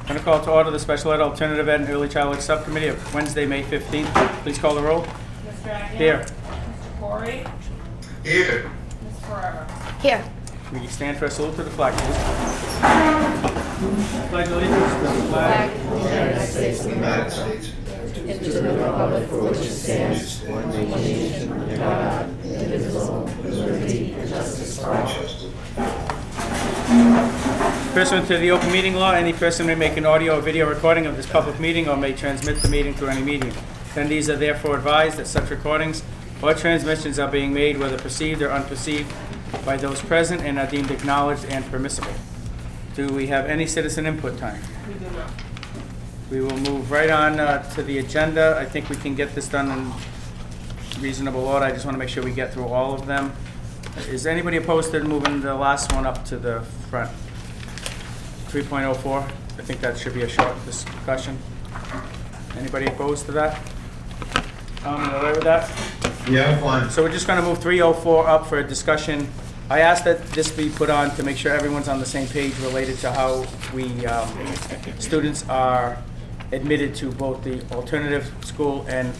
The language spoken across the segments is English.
I'm going to call to order the Special Ed Alternative Ed and Early Childhood Subcommittee of Wednesday, May 15th. Please call the roll. Mr. Agnew? Here. Mr. Corey? Here. Ms. Forever? Here. We stand for a salute to the flag, please. Pledge allegiance to the flag. United States of America. And to the republic for which it stands, one nation, under God, indivisible, with liberty and justice for all. Pursuant to the open meeting law, any person may make an audio or video recording of this public meeting or may transmit the meeting through any medium. Attendees are therefore advised that such recordings or transmissions are being made, whether perceived or unperceived, by those present and are deemed acknowledged and permissible. Do we have any citizen input time? We do not. We will move right on to the agenda. I think we can get this done in reasonable order. I just want to make sure we get through all of them. Is anybody opposed to moving the last one up to the front? 3.04. I think that should be a short discussion. Anybody opposed to that? Tom, you all right with that? Yeah, I'm fine. So we're just going to move 304 up for a discussion. I asked that this be put on to make sure everyone's on the same page related to how we students are admitted to both the alternative school and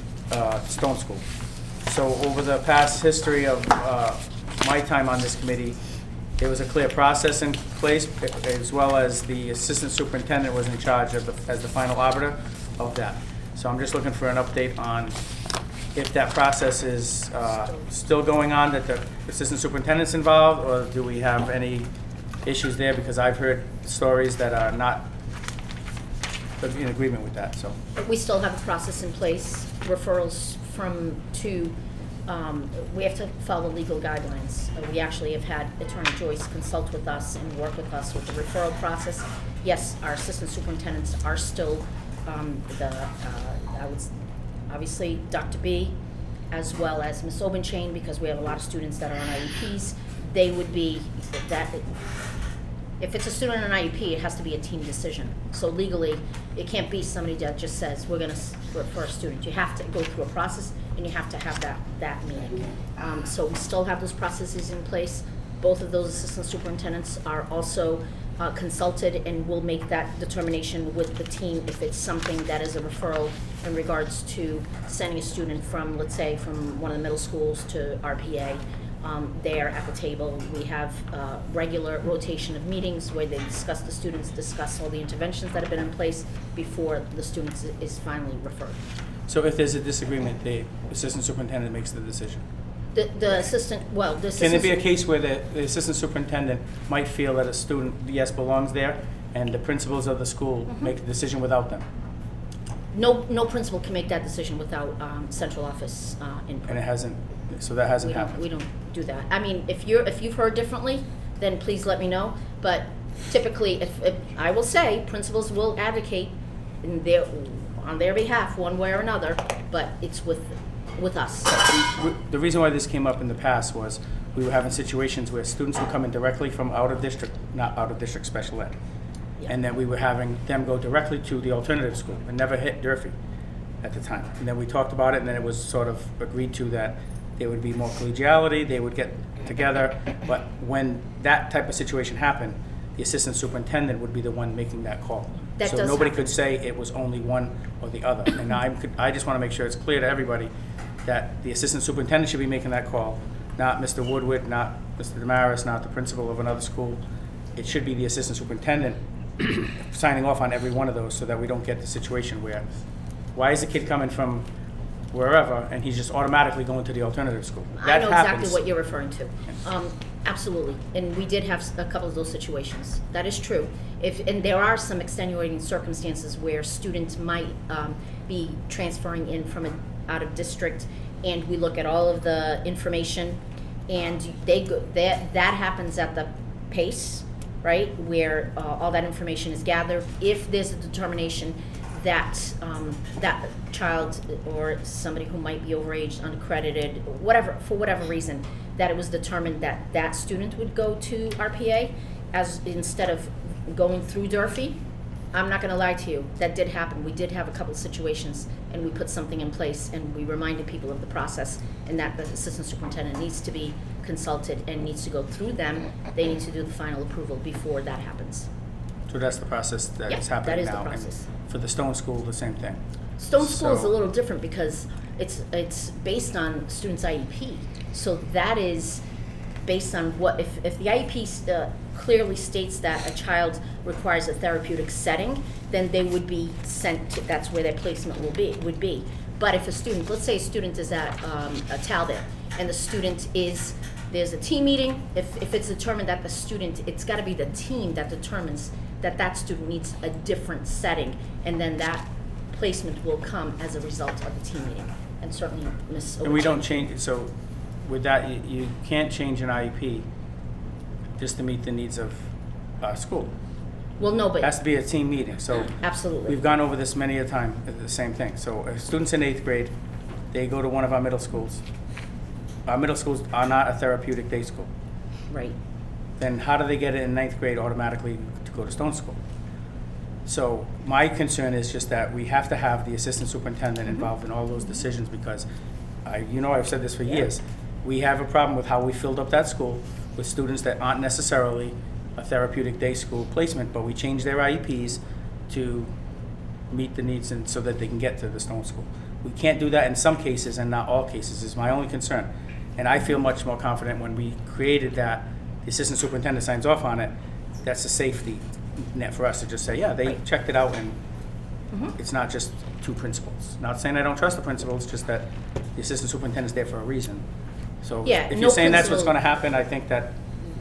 Stone School. So over the past history of my time on this committee, there was a clear process in place, as well as the assistant superintendent was in charge of as the final arbiter of that. So I'm just looking for an update on if that process is still going on, that the assistant superintendent's involved, or do we have any issues there? Because I've heard stories that are not in agreement with that, so. We still have a process in place, referrals we have to follow legal guidelines. We actually have had Attorney Joyce consult with us and work with us with the referral process. Yes, our assistant superintendents are still obviously Dr. B, as well as Ms. Obenchain, because we have a lot of students that are on IEPs. They would be that. If it's a student on an IEP, it has to be a team decision. So legally, it can't be somebody that just says, we're going to refer a student. You have to go through a process, and you have to have that meeting. So we still have those processes in place. Both of those assistant superintendents are also consulted and will make that determination with the team if it's something that is a referral in regards to sending a student from, let's say, from one of the middle schools to RPA. There at the table, we have regular rotation of meetings where they discuss the students, discuss all the interventions that have been in place before the student is finally referred. So if there's a disagreement, the assistant superintendent makes the decision? The assistant, Can there be a case where the assistant superintendent might feel that a student, yes, belongs there, and the principals of the school make the decision without them? No principal can make that decision without central office input. And it hasn't, so that hasn't happened? We don't do that. I mean, if you've heard differently, then please let me know. But typically, if I will say, principals will advocate on their behalf, one way or another, but it's with us. The reason why this came up in the past was we were having situations where students would come in directly from out of district, not out of district special ed. Yeah. And then we were having them go directly to the alternative school and never hit Durfee at the time. And then we talked about it, and then it was sort of agreed to that there would be more collegiality, they would get together. But when that type of situation happened, the assistant superintendent would be the one making that call. That so does nobody happen. could say it was only one or the other. And I just want to make sure it's clear to everybody that the assistant superintendent should be making that call, not Mr. Woodward, not Mr. Damaris, not the principal of another school. It should be the assistant superintendent signing off on every one of those so that we don't get the situation where, why is the kid coming from wherever and he's just automatically going to the alternative school? I know exactly what you're referring to. Absolutely. And we did have a couple of those situations. That is true. And there are some extenuating circumstances where students might be transferring in from out of district, and we look at all of the information, and that happens at the pace, right, where all that information is gathered. If there's a determination that that child or somebody who might be overaged, unaccredited, for whatever reason, that it was determined that that student would go to RPA as instead of going through Durfee, I'm not going to lie to you, that did happen. We did have a couple of situations, and we put something in place, and we reminded people of the process, and that the assistant superintendent needs to be consulted and needs to go through them. They need to do the final approval before that happens. So that's the process that Yeah, is that happening is the now. And process. for the Stone School, the same thing. Stone School is a So- little different because it's based on student's IEP. So that is based on what, if the IEP clearly states that a child requires a therapeutic setting, then they would be sent to, that's where their placement would be. But if a student, let's say a student is at a Talbot, and the student is, there's a team meeting, if it's determined that the student, it's gotta be the team that determines that that student needs a different setting, and then that placement will come as a result of the team meeting. And certainly, Ms. And we don't change, so with that, you can't change an IEP just to meet the needs of school. Well, no, It has but, to be a team meeting, so absolutely. we've gone over this many a time, the same thing. So if students in 8th grade, they go to one of our middle schools. Our middle schools are not a therapeutic day school. Right. Then how do they get it in 9th grade automatically to go to Stone School? So my concern is just that we have to have the assistant superintendent involved in all those decisions because I've said this for years. We have a problem with how we filled up that school with students that aren't necessarily a therapeutic day school placement, but we changed their IEPs to meet the needs and so that they can get to the Stone School. We can't do that in some cases and not all cases is my only concern. And I feel much more confident when we created that, the assistant superintendent signs off on it, that's a safety net for us to just say, yeah, they checked it out and it's not just two principals. Not saying I don't trust the principals, just that the assistant superintendent's there for a reason. So Yeah, if no you're saying that's what's principal- gonna happen, I think that,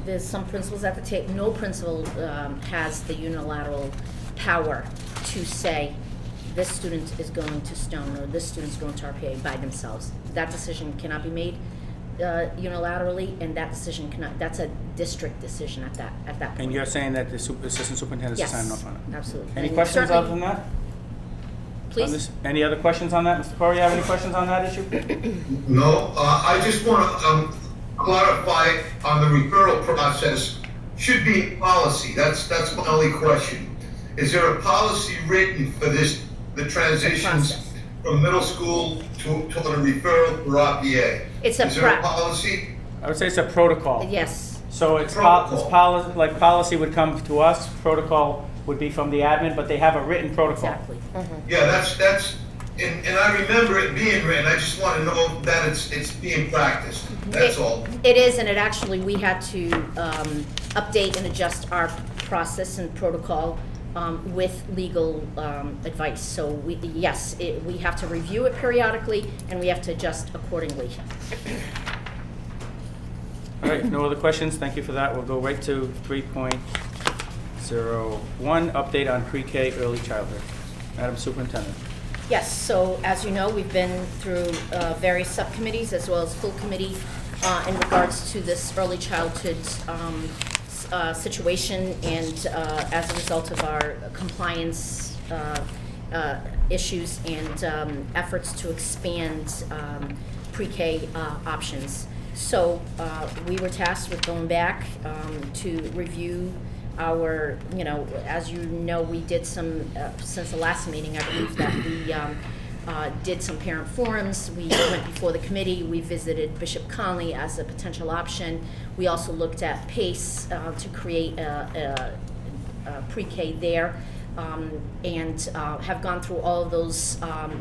There's some principals at the table, no principal has the unilateral power to say, this student is going to Stone or this student's going to RPA by themselves. That decision cannot be made unilaterally, and that decision cannot, that's a district decision at that point. and you're saying that the assistant superintendent's Yes, signing off on it? absolutely. Any And questions certainly- other than that? On Please? this? Any other questions on that? Mr. Corey, you have any questions on that issue? No, I just want to clarify on the referral process, should be a policy, that's my only question. Is there a policy written for this, the transitions Process. from middle school to a referral for RPA? It's a Is there a pra- policy? I would say it's a protocol. Yes, So it's Protocol. like policy would come to us, protocol would be from the admin, but they have a written protocol. exactly. Yeah, that's, and I remember it being written, I just want to know that it's being practiced, that's all. It is, and it actually, we had to update and adjust our process and protocol with legal advice. So we have to review it periodically, and we have to adjust accordingly. All right, no other questions? Thank you for that. We'll go right to 3.01, update on pre-K early childhood. Madam Superintendent. Yes, so as you know, we've been through various subcommittees as well as full committee in regards to this early childhood situation, and as a result of our compliance issues and efforts to expand pre-K options. So we were tasked with going back to review our, as you know, we did some, since the last meeting, I believe that we did some parent forums. We went before the committee. We visited Bishop Conley as a potential option. We also looked at PACE to create a pre-K there, and have gone through all of those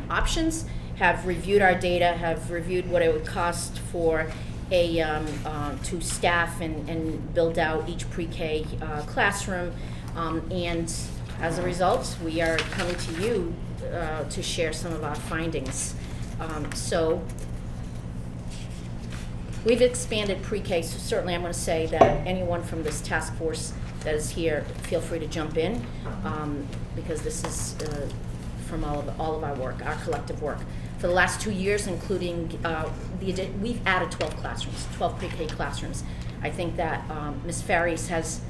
options, have reviewed our data, have reviewed what it would cost for to staff and build out each pre-K classroom, and as a result, we are coming to you to share some of our findings. So we've expanded pre-K, so certainly I'm going to say that anyone from this task force that is here, feel free to jump in, because this is from all of our work, our collective work. For the last 2 years, including we've added 12 classrooms, 12 pre-K classrooms. I think that Ms. Faries has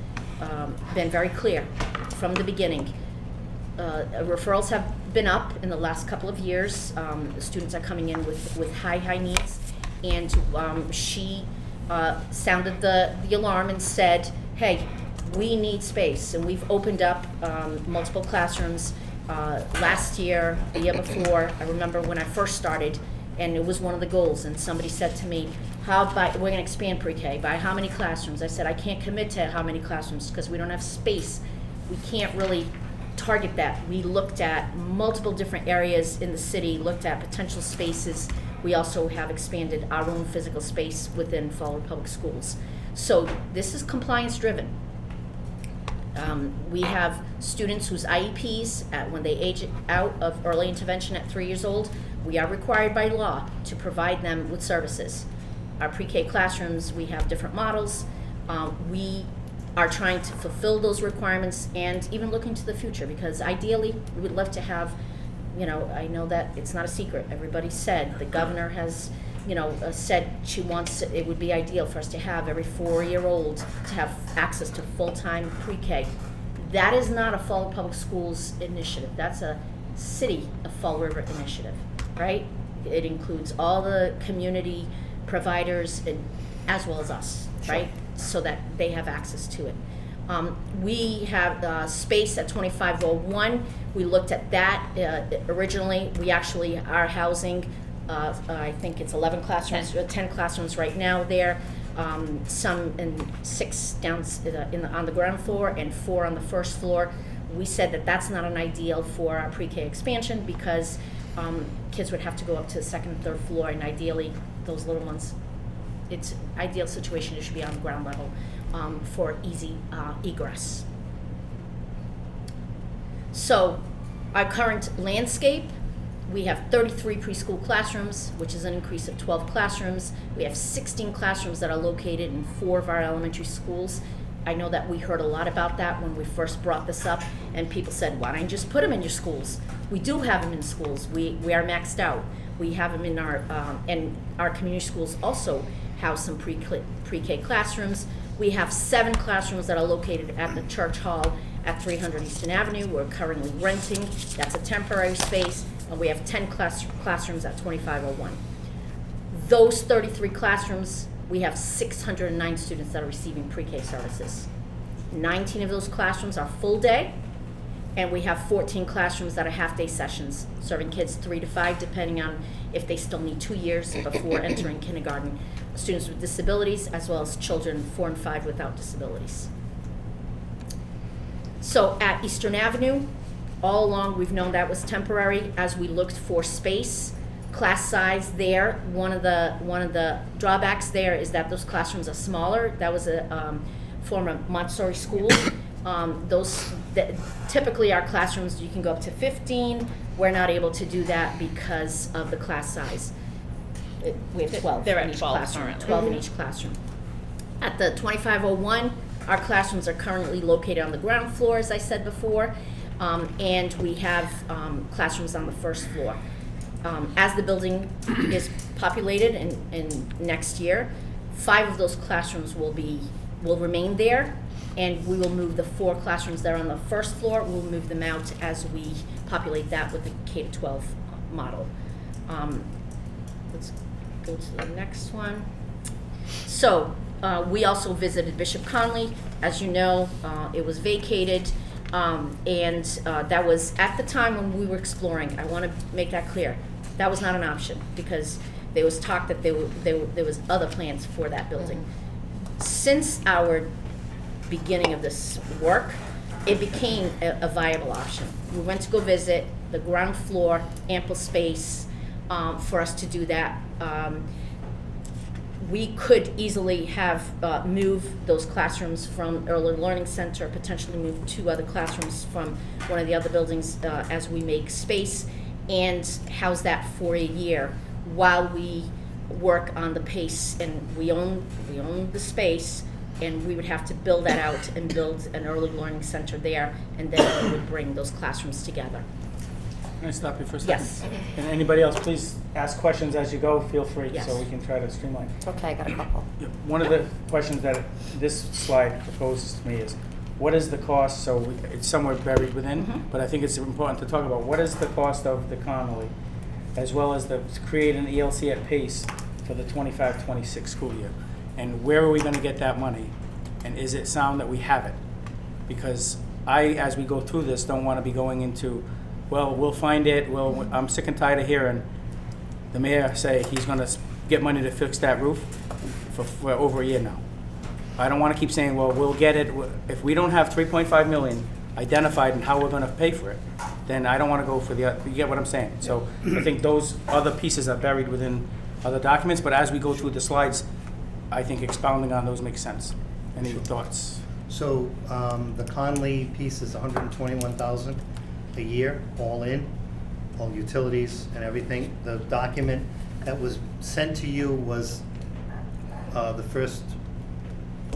been very clear from the beginning. Referrals have been up in the last couple of years. The students are coming in with high needs, and she sounded the alarm and said, hey, we need space, and we've opened up multiple classrooms. Last year, the year before, I remember when I first started, and it was one of the goals, and somebody said to me, we're going to expand pre-K, by how many classrooms? I said, I can't commit to how many classrooms because we don't have space we can't really target that. We looked at multiple different areas in the city, looked at potential spaces. We also have expanded our own physical space within Fall River Public Schools. So this is compliance driven. We have students whose IEPs, when they age out of early intervention at 3 years old, we are required by law to provide them with services. Our pre-K classrooms, we have different models. We are trying to fulfill those requirements and even look into the future, because ideally, we would love to have, I know that it's not a secret. Everybody said, the governor has, said she wants, it would be ideal for us to have every 4-year-old to have access to full-time pre-K. That is not a Fall River Public Schools initiative. That's a city of Fall River initiative, right? It includes all the community providers and as well as us, right? So that they have access to it. We have space at 2501. We looked at that originally. We actually are housing, I think it's 11 classrooms, 10 classrooms right now there. Some in 6 down on the ground floor and 4 on the first floor. We said that that's not an ideal for our pre-K expansion because kids would have to go up to the 2nd and 3rd floor, and ideally those little ones, it's ideal situation, it should be on the ground level for easy egress. So our current landscape, we have 33 preschool classrooms, which is an increase of 12 classrooms. We have 16 classrooms that are located in 4 of our elementary schools. I know that we heard a lot about that when we first brought this up, and people said, why don't you just put them in your schools? We do have them in schools. We are maxed out. We have them in and our community schools also house some pre-K classrooms. We have 7 classrooms that are located at the Church Hall at 300 Eastern Avenue. We're currently renting. That's a temporary space. And we have 10 classrooms at 2501. Those 33 classrooms, we have 609 students that are receiving pre-K services. 19 of those classrooms are full day, and we have 14 classrooms that are half-day sessions, serving kids 3 to 5, depending on if they still need 2 years before entering kindergarten. Students with disabilities, as well as children 4 and 5 without disabilities. So at Eastern Avenue, all along we've known that was temporary as we looked for space. Class size there, one of the drawbacks there is that those classrooms are smaller. That was a former Montessori school. Typically our classrooms, you can go up to 15. We're not able to do that because of the class size. We have 12 They're in at each 12 classroom. currently. 12 in each classroom. At the 2501, our classrooms are currently located on the ground floor, as I said before, and we have classrooms on the first floor. As the building is populated in next year, 5 of those classrooms will remain there, and we will move the 4 classrooms that are on the first floor. We'll move them out as we populate that with the K-12 model. Let's go to the next one. So we also visited Bishop Conley. As you know, it was vacated, and that was at the time when we were exploring. I want to make that clear. That was not an option because there was talk that there was other plans for that building. Since our beginning of this work, it became a viable option. We went to go visit the ground floor, ample space for us to do that. We could easily have moved those classrooms from Early Learning Center, potentially move 2 other classrooms from one of the other buildings as we make space, and house that for a year while we work on the pace. And we own the space, and we would have to build that out and build an Early Learning Center there, and then we would bring those classrooms together. Can I stop you for a second? Yes. And anybody else, please ask questions as you go, feel free, Yes. so we can try to streamline. Okay, I got a couple. One of the questions that this slide proposes to me is, what is the cost, so it's somewhere buried within, but I think it's important to talk about, what is the cost of the Connolly, as well as to create an ELC at pace for the 25-26 school year? And where are we gonna get that money? And is it sound that we have it? Because I, as we go through this, don't wanna be going into, well, we'll find it, well, I'm sick and tired of hearing the mayor say he's gonna get money to fix that roof for over a year now. I don't wanna keep saying, well, we'll get it. If we don't have 3.5 million identified and how we're gonna pay for it, then I don't wanna go for you get what I'm saying? So I think those other pieces are buried within other documents, but as we go through the slides, I think expounding on those makes sense. Any thoughts? So, the Conley piece is $121,000 a year, all in, all utilities and everything. The document that was sent to you was the first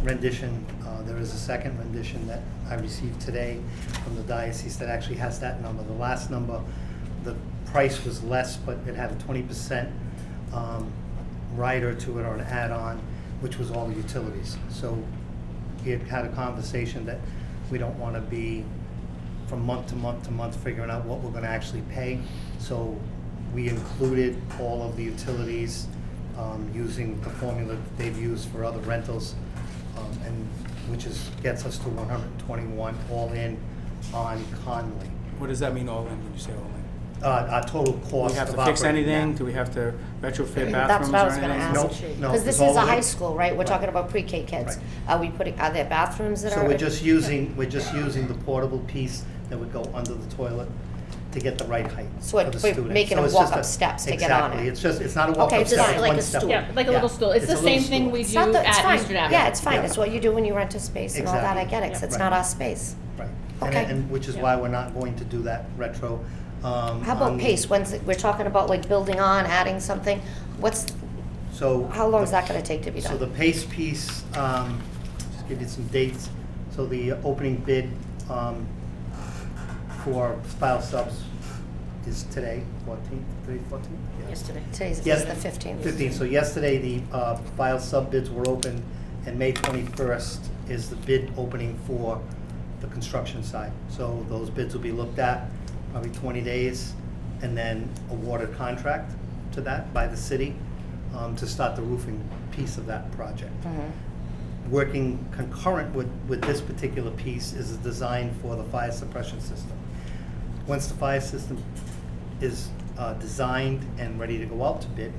rendition. There is a second rendition that I received today from the diocese that actually has that number. The last number, the price was less, but it had a 20% rider to it, or an add-on, which was all the utilities. So we had a conversation that we don't want to be from month to month to month figuring out what we're going to actually pay. So we included all of the utilities using the formula that they've used for other rentals, and which gets us to 121 all in on Conley. What does that mean, all in, when you say all in? Our total Do cost we have of to fix operating anything? that. Do we have to retrofit That's bathrooms what I or was gonna anything? ask. No, Because this it's all is a high in. school, right? We're talking about pre-K kids. Right. Are there bathrooms that are? So we're just using the portable piece that would go under the toilet to get the right height So for the we're student. making So them it's walk just up steps to get on it. Exactly, it's not a walk Okay, up just step, it's like one a step. stool. Yeah, like a little stool. It's the a little same thing stool. we It's do not that, it's at fine. Eastern Avenue. Yeah, it's fine. Yeah. It's what you do when you rent a space and all that. I Exactly. get it, 'cause it's Right. not our space. Right. Okay. And which is Yeah. why we're not going to do that retro. How about pace? We're talking about like building on, adding something. How long is that gonna take to be So the done? pace piece, just give you some dates. So the opening bid for file subs is today, 14th, today 14th? Yeah. Yesterday. Today's Yes, the 15th. 15th. So yesterday, the file sub bids were open, and May 21st is the bid opening for the construction side. So those bids will be looked at, probably 20 days, and then awarded contract to that by the city to start the roofing piece of that project. Working concurrent with this particular piece is a design for the fire suppression system. Once the fire system is designed and ready to go out to bid,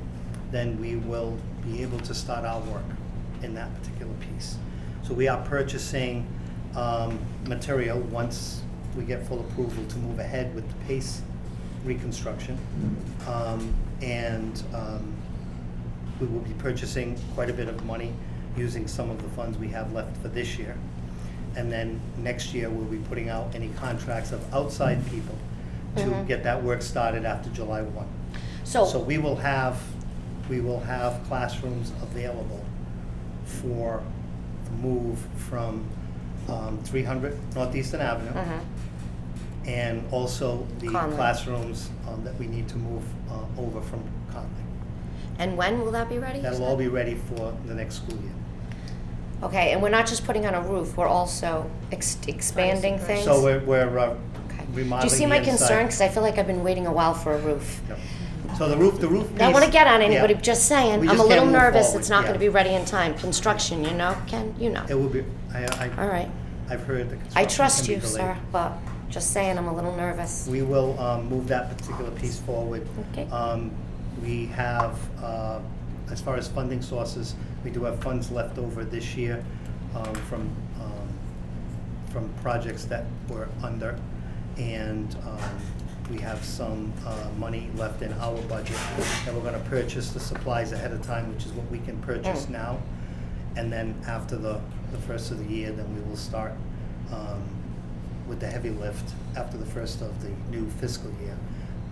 then we will be able to start our work in that particular piece. So we are purchasing material once we get full approval to move ahead with the PACE reconstruction. We will be purchasing quite a bit of money using some of the funds we have left for this year. And then next year, we'll be putting out any contracts of outside people to get that work started after July 1. So we will have classrooms available for the move from 300 Northeastern Avenue, and also the Conley. classrooms that we need to move over from Conley. And when will that be ready? you That'll said? all be ready for the next school year. Okay, and we're not just putting on a roof, we're also expanding things? So we're Okay. remodeling Do you see the my inside. concern? Because I feel like I've been waiting a while for a roof. No. So the roof piece. I don't want to get on anybody, yeah. just saying, We I'm a just little can't move nervous forward, it's not yeah. going to be ready in time. Construction, you know, Ken, you know. It will be, All right. I've heard the construction I trust can you, be delayed. sir, but just saying, I'm a little nervous. We will move that particular piece forward. Okay. We have, as far as funding sources, we do have funds left over this year from projects that were under, and we have some money left in our budget that we're gonna purchase the supplies ahead of time, which is what we can purchase now. And then after the first of the year, then we will start with the heavy lift. After the first of the new fiscal year,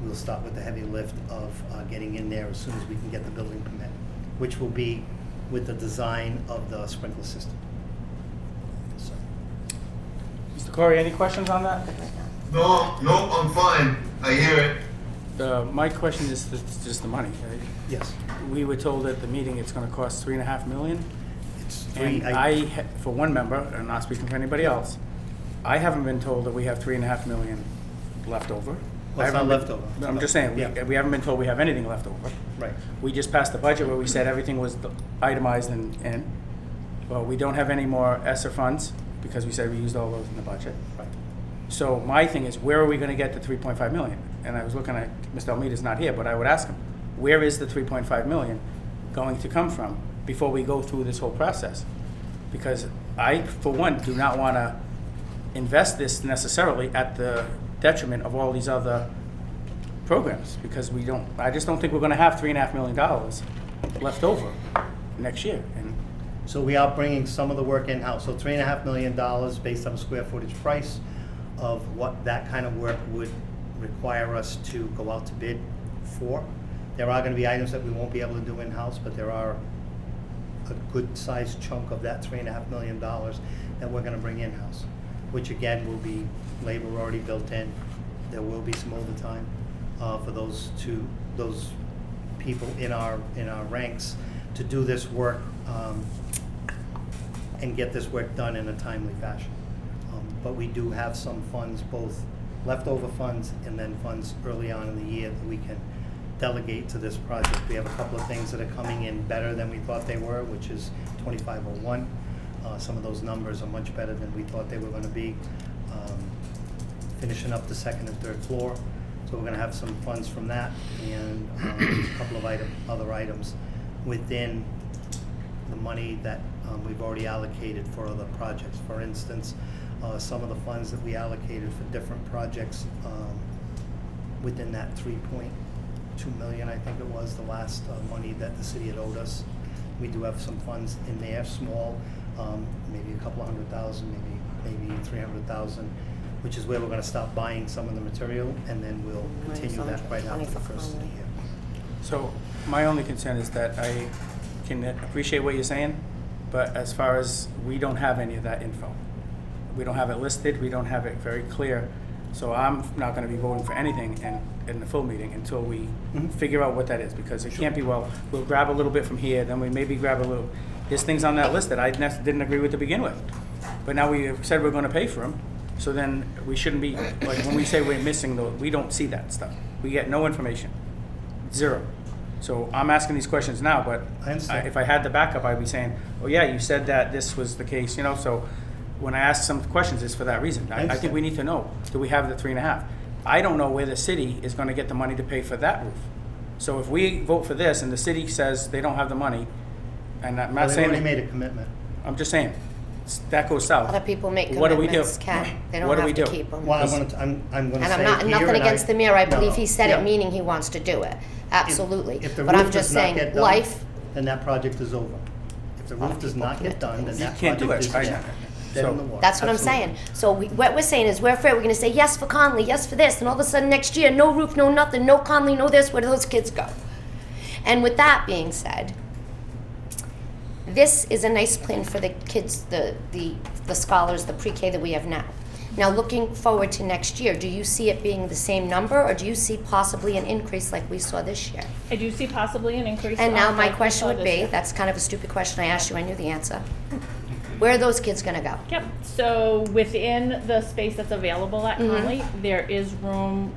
we'll start with the heavy lift of getting in there as soon as we can get the building permit, which will be with the design of the sprinkler system. So, Mr. Corey, any questions on that? No, I'm fine. I hear it. My question is just the money. yes, We were told at the meeting it's gonna cost $3.5 million. it's And three. for one member, and not speaking for anybody else, I haven't been told that we have $3.5 million left over. Well, it's not left over. I'm just saying, Yeah. we haven't been told we have anything left over. Right. We just passed the budget where we said everything was itemized and, well, we don't have any more ESSER funds because we said we used all those in the budget. Right. So my thing is, where are we gonna get the 3.5 million? And I was looking at, Mr. Almeida's not here, but I would ask him, where is the 3.5 million going to come from before we go through this whole process? Because I, for one, do not wanna invest this necessarily at the detriment of all these other programs, because I just don't think we're gonna have $3.5 million left over next year. And So we are bringing some of the work in-house, so $3.5 million based on a square footage price of what that kind of work would require us to go out to bid for. There are gonna be items that we won't be able to do in-house, but there are a good sized chunk of that $3.5 million that we're gonna bring in-house, which again will be labor already built in. There will be some overtime for those people in our ranks to do this work and get this work done in a timely fashion. But we do have some funds, both leftover funds and then funds early on in the year that we can delegate to this project. We have a couple of things that are coming in better than we thought they were, which is 2501. Some of those numbers are much better than we thought they were going to be. Finishing up the second and third floor. So we're going to have some funds from that and a couple of other items within the money that we've already allocated for other projects. For instance, some of the funds that we allocated for different projects within that $3.2 million, I think it was, the last money that the city had owed us. We do have some funds in there, small, maybe a couple of $100,000, maybe $300,000, which is where we're going to stop buying some of the material, and then we'll continue that right after the first of the year. so my only concern is that I can appreciate what you're saying, but as far as, we don't have any of that info. We don't have it listed, we don't have it very clear, so I'm not gonna be voting for anything in the full meeting until we figure out what that is, because it can't be, well, we'll grab a little bit from here, then we maybe grab a little, there's things on that list that I didn't agree with to begin with, but now we have said we're gonna pay for them, so then we shouldn't be, like, when we say we're missing those, we don't see that stuff. We get no information, zero. So I'm asking these questions now, but I understand. if I had the backup, I'd be saying, oh yeah, you said that this was the case, so when I ask some questions, it's for that reason. I think we need to know, do we have the 3.5? I don't know where the city is gonna get the money to pay for that roof. So if we vote for this and the city says they don't have the money, and I'm Well, not they've saying, already made a commitment. I'm just saying, that goes south. Other people make What do we commitments, do? Kat. They don't What do have we to do? keep them. Well, I'm going to And say I'm not, here, nothing and against the mayor, I no, believe he said yeah. it, meaning he wants to do it, absolutely. If the But I'm roof just does not saying, get done, life, then that project is over. If the roof does not get done, then You that can't do project it. is dead in the water. that's what I'm Absolutely. saying. So what we're saying is, we're afraid we're gonna say yes for Conley, yes for this, and all of a sudden next year, no roof, no nothing, no Conley, no this, where do those kids go? And with that being said, this is a nice plan for the kids, the scholars, the pre-K that we have now. Now, looking forward to next year, do you see it being the same number, or do you see possibly an increase like we saw this year? I do see possibly an increase. And now my like we question saw would this be, year. that's kind of a stupid question I asked you, I knew the answer. Where are those kids gonna go? Yep, so within the space that's available at Mm-hmm. Conley, there is room,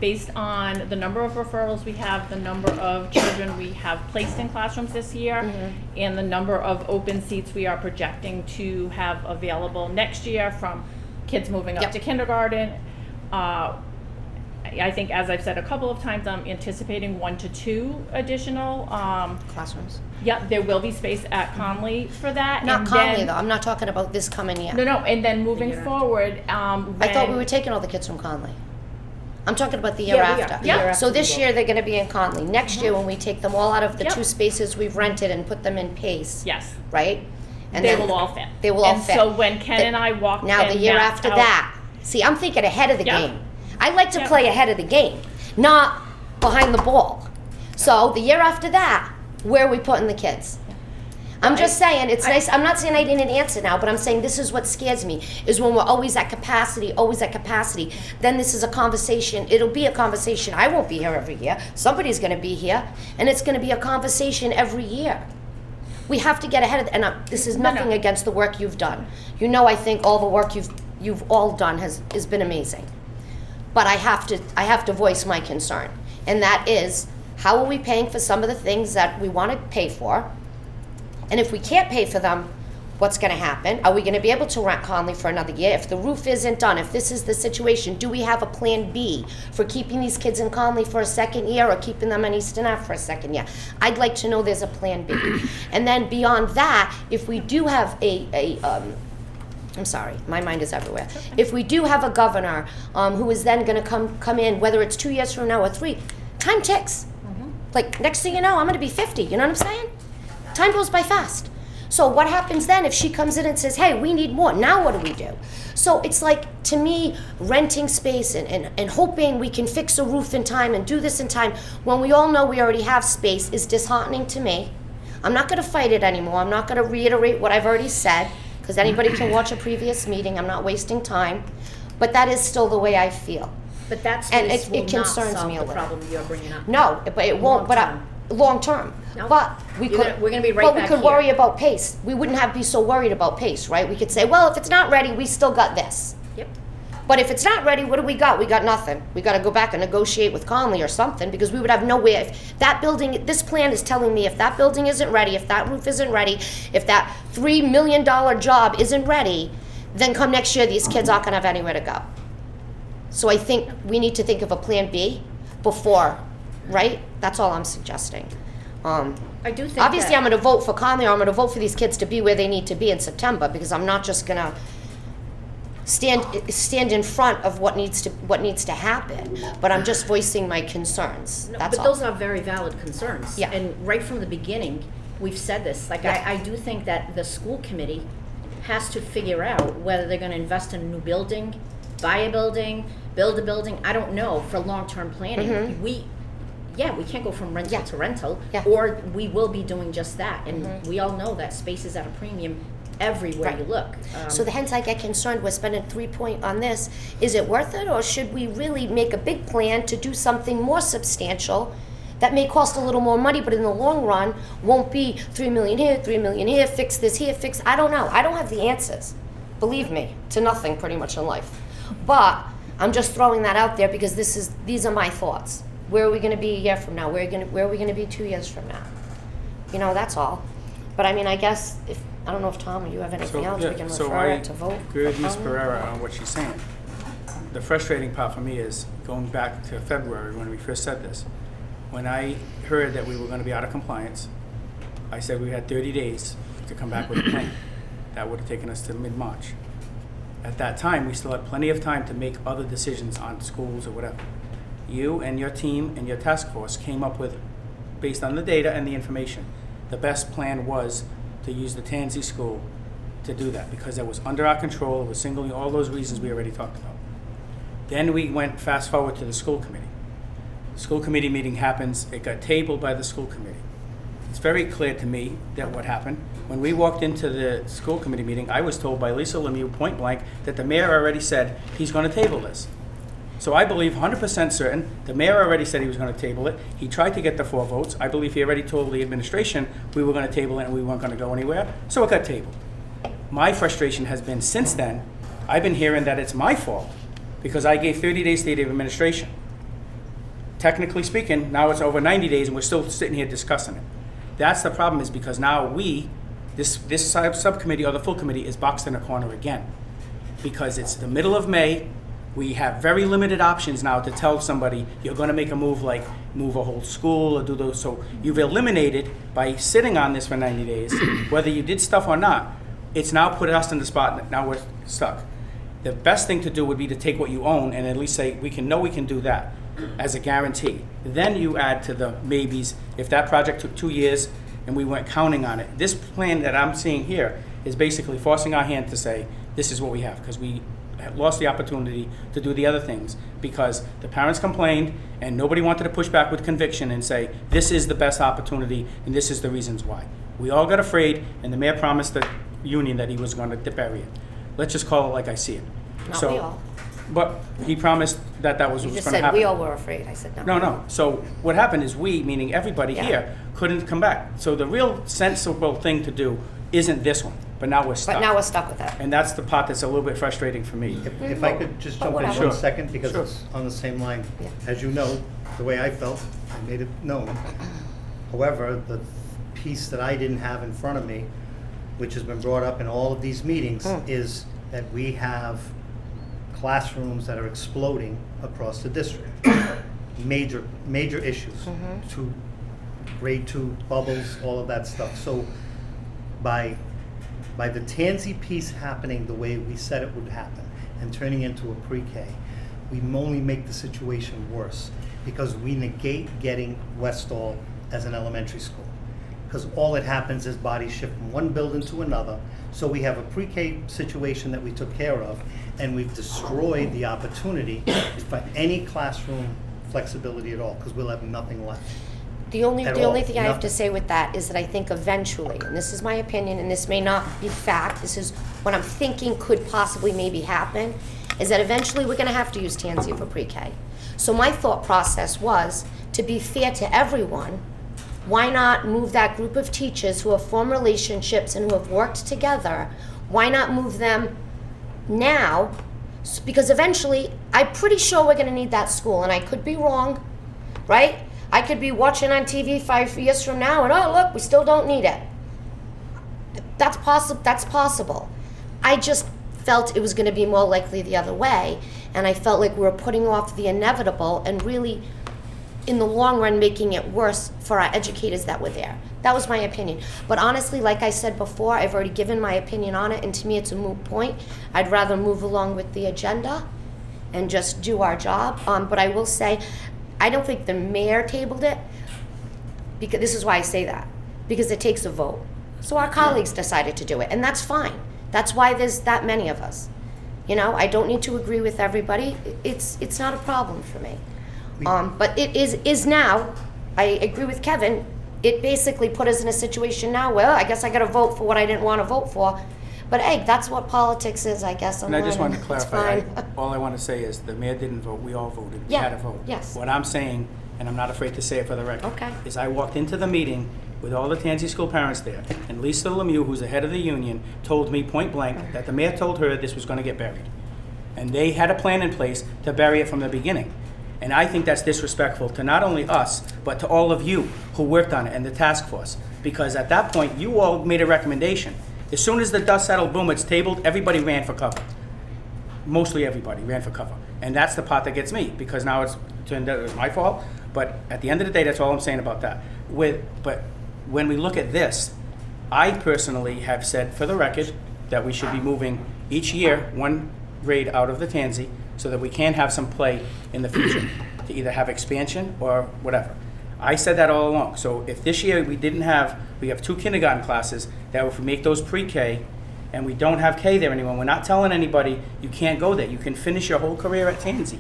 based on the number of referrals we have, the number of children we have placed in classrooms this year, Mm-hmm. and the number of open seats we are projecting to have available next year from kids moving up Yep. to kindergarten. I think, as I've said a couple of times, I'm anticipating 1 to 2 additional, Classrooms? yeah, there will be space at Conley for that. Not and Conley then- though, I'm not talking about this coming year. No, and then moving forward, I thought we when- were taking all the kids from Conley. I'm talking about the year Yeah, we are. after. The year So this year, they're gonna be in Conley. Next year, when we take them all out of the Yep. 2 spaces we've rented and put them in Pace. Yes, Right? And they then- will all fit. They will all and fit. so when Ken The- and I walked Now, the and year mapped after out- that, see, I'm thinking ahead of the Yep. game. I like to Yep. play ahead of the game, not behind the ball. So the year after that, where are we putting the kids? I'm just saying, it's nice, I'm not saying I didn't answer now, but I'm saying this is what scares me, is when we're always at capacity, then this is a conversation, it'll be a conversation, I won't be here every year, somebody's gonna be here, and it's gonna be a conversation every year. We have to get ahead of, and this is No, no. nothing against the work you've done. You know, I think all the work you've all done has been amazing. But I have to voice my concern, and that is, how are we paying for some of the things that we want to pay for? And if we can't pay for them, what's going to happen? Are we going to be able to rent Conley for another year? If the roof isn't done, if this is the situation, do we have a plan B for keeping these kids in Conley for a second year, or keeping them in Easton Ave for a second year? I'd like to know there's a plan B. And then beyond that, if we do have I'm sorry, my mind is everywhere. If we do have a governor who is then going to come in, whether it's 2 years from now or 3, time ticks. Like, next thing you know, I'm going to be 50. You know what I'm saying? Time goes by fast. So what happens then if she comes in and says, hey, we need more? Now what do we do? So it's like, to me, renting space and hoping we can fix a roof in time and do this in time when we all know we already have space is disheartening to me. I'm not going to fight it anymore. I'm not going to reiterate what I've already said, because anybody can watch a previous meeting. I'm not wasting time. But that is still the way I feel. But that And space it will not concerns solve me a the little. problem you're bringing up. No, but it won't. Long term. No. But we You're could. gonna- we're gonna be right But we back could here. worry about pace. We wouldn't have to be so worried about pace, right? We could say, well, if it's not ready, we still got this. Yep. But if it's not ready, what do we got? We got nothing. We got to go back and negotiate with Conley or something, because we would have nowhere. If that building, this plan is telling me if that building isn't ready, if that roof isn't ready, if that $3 million job isn't ready, then come next year, these kids aren't going to have anywhere to go. So I think we need to think of a plan B before, right? That's all I'm suggesting. I do think Obviously, that- I'm going to vote for Conley, or I'm going to vote for these kids to be where they need to be in September, because I'm not just going to stand in front of what needs to happen, but I'm just voicing my concerns. No, That's but all. those are very valid concerns. Yeah. And right from the beginning, we've said this. Like, Yeah. I do think that the school committee has to figure out whether they're gonna invest in a new building, buy a building, build a building, I don't know, for long-term planning. We can't go from rental Mm-hmm. Yeah. to rental, Yeah. or we will be doing just that. And we all know that space is at a premium everywhere Right. you look. So hence I get concerned, we're spending 3 point on this. Is it worth it, or should we really make a big plan to do something more substantial that may cost a little more money, but in the long run won't be 3 million here, 3 million here, fix this here, I don't know. I don't have the answers, believe me, to nothing pretty much in life. But I'm just throwing that out there because these are my thoughts. Where are we gonna be a year from now? Where are we gonna be 2 years from now? You know, that's all. But I mean, I guess I don't know if Tom or you have anything else, we can refer it to vote. I agree with Ms. for. Pereira on what she's saying. The frustrating part for me is going back to February when we first said this. When I heard that we were going to be out of compliance, I said we had 30 days to come back with a plan. That would have taken us to mid-March. At that time, we still had plenty of time to make other decisions on schools or whatever. You and your team and your task force came up with, based on the data and the information, the best plan was to use the Tansy school to do that, because it was under our control, it was singling all those reasons we already talked about. Then we went fast forward to the school committee. School committee meeting happens, it got tabled by the school committee. It's very clear to me that what happened, when we walked into the school committee meeting, I was told by Lisa Lemieux point blank that the mayor already said he's gonna table this. So I believe 100% certain, the mayor already said he was gonna table it. He tried to get the 4 votes. I believe he already told the administration we were gonna table it and we weren't gonna go anywhere, so it got tabled. My frustration has been since then, I've been hearing that it's my fault because I gave 30 days to the administration. Technically speaking, now it's over 90 days and we're still sitting here discussing it. That's the problem, is because now this subcommittee or the full committee is boxed in a corner again. Because it's the middle of May, we have very limited options now to tell somebody you're gonna make a move, like move a whole school or do those. So you've eliminated, by sitting on this for 90 days, whether you did stuff or not, it's now put us in the spot, now we're stuck. The best thing to do would be to take what you own and at least say, we can do that as a guarantee. Then you add to the maybes, if that project took 2 years and we weren't counting on it. This plan that I'm seeing here is basically forcing our hand to say, this is what we have, because we have lost the opportunity to do the other things because the parents complained and nobody wanted to push back with conviction and say, this is the best opportunity and this is the reasons why. We all got afraid and the mayor promised the union that he was going to bury it. Let's just call it like I see it. Not So, we all. But he promised that was You what was just going to said happen. we all were afraid. I said no. No. So what happened is we, meaning everybody Yeah. here, couldn't come back. So the real sensible thing to do isn't this one, but now we're stuck. But now we're stuck with it. And that's the part that's a little bit frustrating for me. If I could just But jump in whatever. 1 second, because Sure. it's on the same line. Yeah. As you know, the way I felt, I made it known. However, the piece that I didn't have in front of me, which has been brought up in all of these meetings, is that we have classrooms that are exploding across the district. Major issues. Grade 2 bubbles, all of that stuff. So by By the Tansy piece happening the way we said it would happen and turning into a pre-K, we only make the situation worse because we negate getting Westall as an elementary school. Because all that happens is bodies shift from one building to another. So we have a pre-K situation that we took care of, and we've destroyed the opportunity for any classroom flexibility at all, because we'll have nothing left. The only At all. thing I have to Nothing. say with that is that I think eventually, and this is my opinion, and this may not be fact, this is what I'm thinking could possibly maybe happen, is that eventually we're gonna have to use Tansy for pre-K. So my thought process was, to be fair to everyone, why not move that group of teachers who have formed relationships and who have worked together, why not move them now? Because eventually, I'm pretty sure we're gonna need that school, and I could be wrong, right? I could be watching on TV 5 years from now and, oh, look, we still don't need it. That's possible. I just felt it was gonna be more likely the other way, and I felt like we were putting off the inevitable and really, in the long run, making it worse for our educators that were there. That was my opinion. But honestly, like I said before, I've already given my opinion on it, and to me it's a moot point. I'd rather move along with the agenda and just do our job. But I will say, I don't think the mayor tabled it, because this is why I say that, because it takes a vote. So our colleagues decided to do it, and that's fine. That's why there's that many of us. You know, I don't need to agree with everybody. It's not a problem for me. But it is now, I agree with Kevin, it basically put us in a situation now where, I guess I gotta vote for what I didn't wanna vote for. But hey, that's what politics is, I guess. And I just wanted to It's clarify, fine. all I want to say is the mayor didn't vote, we all voted. We Yeah, had a vote. yes. What I'm saying, and I'm not afraid to say it for the record. Okay. Is I walked into the meeting with all the Tansy school parents there, and Lisa Lemieux, who's the head of the union, told me point blank that the mayor told her this was going to get buried. And they had a plan in place to bury it from the beginning. And I think that's disrespectful to not only us, but to all of you who worked on it and the task force. Because at that point, you all made a recommendation. As soon as the dust settled, boom, it's tabled, everybody ran for cover. Mostly everybody ran for cover. And that's the part that gets me, because now it's turned out it's my fault. But at the end of the day, that's all I'm saying about that. But when we look at this, I personally have said, for the record, that we should be moving each year one grade out of the Tansy so that we can have some play in the future, to either have expansion or whatever. I said that all along. So if this year we have 2 kindergarten classes, that if we make those pre-K and we don't have K there anymore, we're not telling anybody you can't go there. You can finish your whole career at Tansy.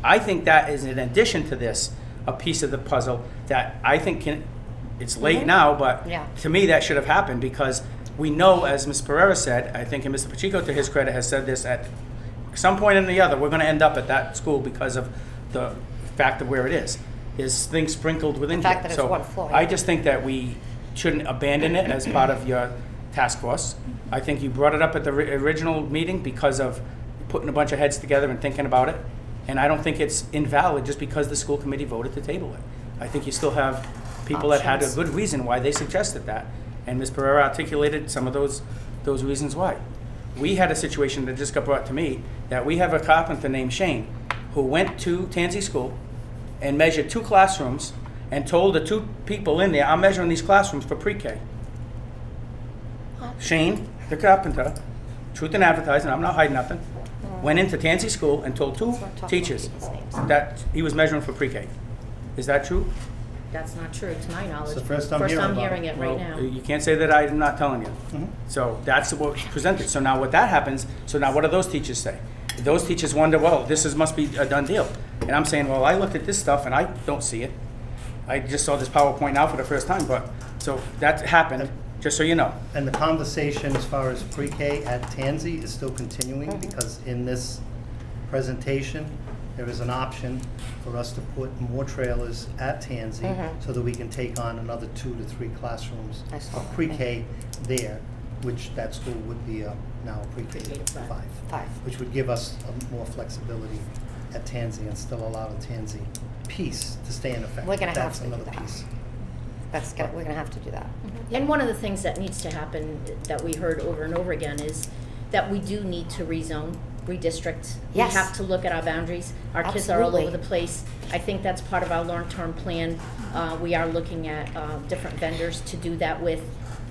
I think that is, in addition to this, a piece of the puzzle that I think it's late now, but Yeah. to me that should have happened, because we know, as Ms. Pereira said, I think, and Mr. Pacheco, to his credit, has said this, at some point or the other, we're going to end up at that school because of the fact of where it is. There's things sprinkled within The fact here. that it's So one floor, I yeah. just think that we shouldn't abandon it as part of your task force. I think you brought it up at the original meeting because of putting a bunch of heads together and thinking about it. And I don't think it's invalid just because the school committee voted to table it. I think you still have people that had a Options. good reason why they suggested that. And Ms. Pereira articulated some of those reasons why. We had a situation that just got brought to me, that we have a carpenter named Shane who went to Tansy School and measured 2 classrooms and told the 2 people in there, I'm measuring these classrooms for pre-K. Shane, the carpenter, truth in advertising, I'm not hiding nothing, went into Tansy School and told 2 Let's not talk teachers about people's names. that he was measuring for pre-K. Is that true? That's not true, to my knowledge. It's the first I'm hearing about hearing it. it right Well, now. you can't say that I'm not telling you. So that's what was presented. So now what that happens, so now what do those teachers say? Those teachers wonder, well, must be a done deal. And I'm saying, well, I looked at this stuff and I don't see it. I just saw this PowerPoint now for the first time, but, so that happened, just so you know. And the conversation as far as pre-K at Tansy is still continuing, Mm-hmm. because in this presentation, there is an option for us to put more trailers at Tansy so that we can take on another 2 to 3 classrooms I saw of that, pre-K there, which that school would be now a pre-K Pre-K to 5, 5. which would give us more flexibility at Tansy and still allow the Tansy piece to stay in effect. We're gonna have That's to do another that. piece. We're gonna have to do that. And one of the things that needs to happen, that we heard over and over again, is that we do need to rezone, redistrict. Yes. We have to look at our boundaries. Our kids are all Absolutely. over the place. I think that's part of our long-term plan. We are looking at different vendors to do that with.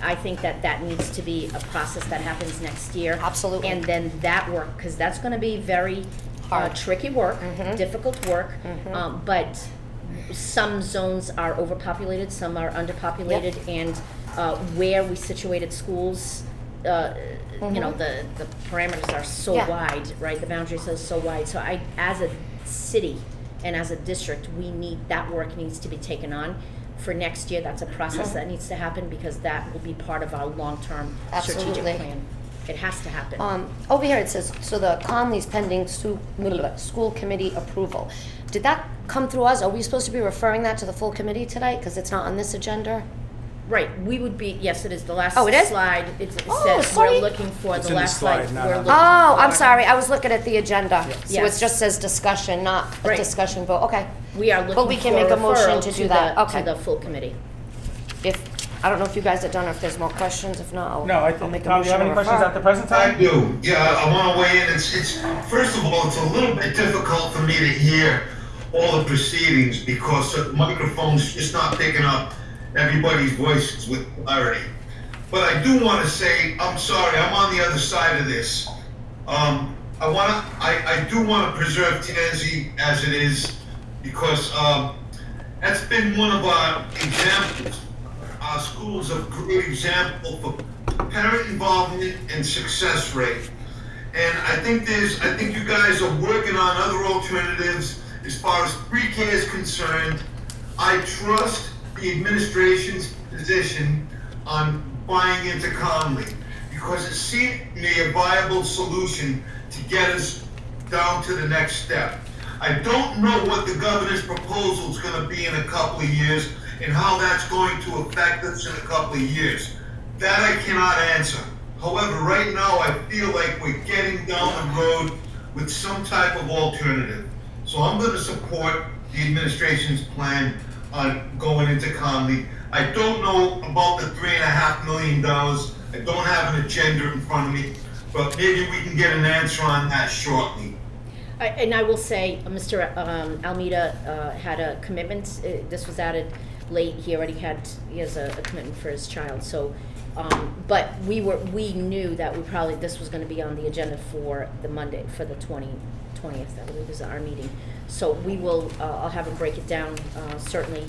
I think that that needs to be a process that happens next year. Absolutely. And then that work, because that's gonna be very Hard. tricky work, difficult work. But some zones are overpopulated, some are underpopulated, and where we situated schools, you know, the parameters are so Yeah. wide, right? The boundaries are so wide. So as a city and as a district, that work needs to be taken on. For next year, that's a process that needs to happen because that will be part of our long-term strategic Absolutely. plan. It has to happen. Over here it says, so the Conley's pending school committee approval. Did that come through us? Are we supposed to be referring that to the full committee tonight? Because it's not on this agenda? Right, we would be, yes, it is, the last Oh, it is? slide, it Oh, says, sorry. we're looking for, It's the in the last slide, slide, not we're on looking the- for. Oh, I'm sorry, I was looking at the agenda. So it Yes. just says discussion, not a Right. discussion vote, okay. We are But we looking can for make a a motion referral to to do that. the, Okay. to the full committee. I don't know if you guys are done or if there's more questions, if not, No, I I'll think, make a Tom, do you motion have to any questions refer. at the present I time? do, yeah, I wanna weigh in, it's, first of all, it's a little bit difficult for me to hear all the proceedings because the microphone's just not picking up everybody's voices with clarity. But I do wanna say, I'm sorry, I'm on the other side of this. I do wanna preserve Tansy as it is because, that's been one of our examples. Our school's a great example for parent involvement and success rate. And I think you guys are working on other alternatives as far as pre-K is concerned. I trust the administration's position on buying into Conley because it seemed to me a viable solution to get us down to the next step. I don't know what the governor's proposal is going to be in a couple of years and how that's going to affect us in a couple of years. That I cannot answer. However, right now I feel like we're getting down the road with some type of alternative. So I'm going to support the administration's plan on going into Conley. I don't know about the $3.5 million. I don't have an agenda in front of me, but maybe we can get an answer on that shortly. And I will say, Mr. Almeida had a commitment, this was added late, he has a commitment for his child, so, but we knew that this was gonna be on the agenda for the Monday, for the 20th, I believe is our meeting. So we will, I'll have him break it down, certainly,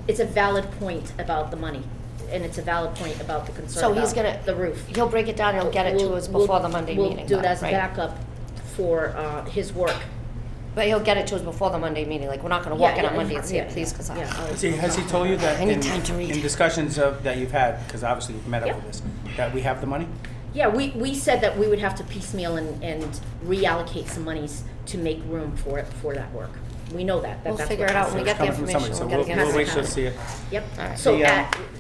it's a valid point about the money, and it's a valid point about the concern So he's about gonna, the roof. he'll break it down, he'll get it to us before the Monday meeting. We'll do it though, as right? backup for his work. But he'll get it to us before the Monday meeting, like, we're not gonna walk in on Monday and say, yeah, please, because yeah, Has he told you that I need time to read. in discussions that you've had, because obviously you've met Yeah. over this, that we have the money? Yeah, we said that we would have to piecemeal and reallocate some monies to make room for that work. We know that. We'll that's figure what it out we when we said. get the Coming from information, somebody, we'll so get we'll the wait till information. see it. Yep. Alright. So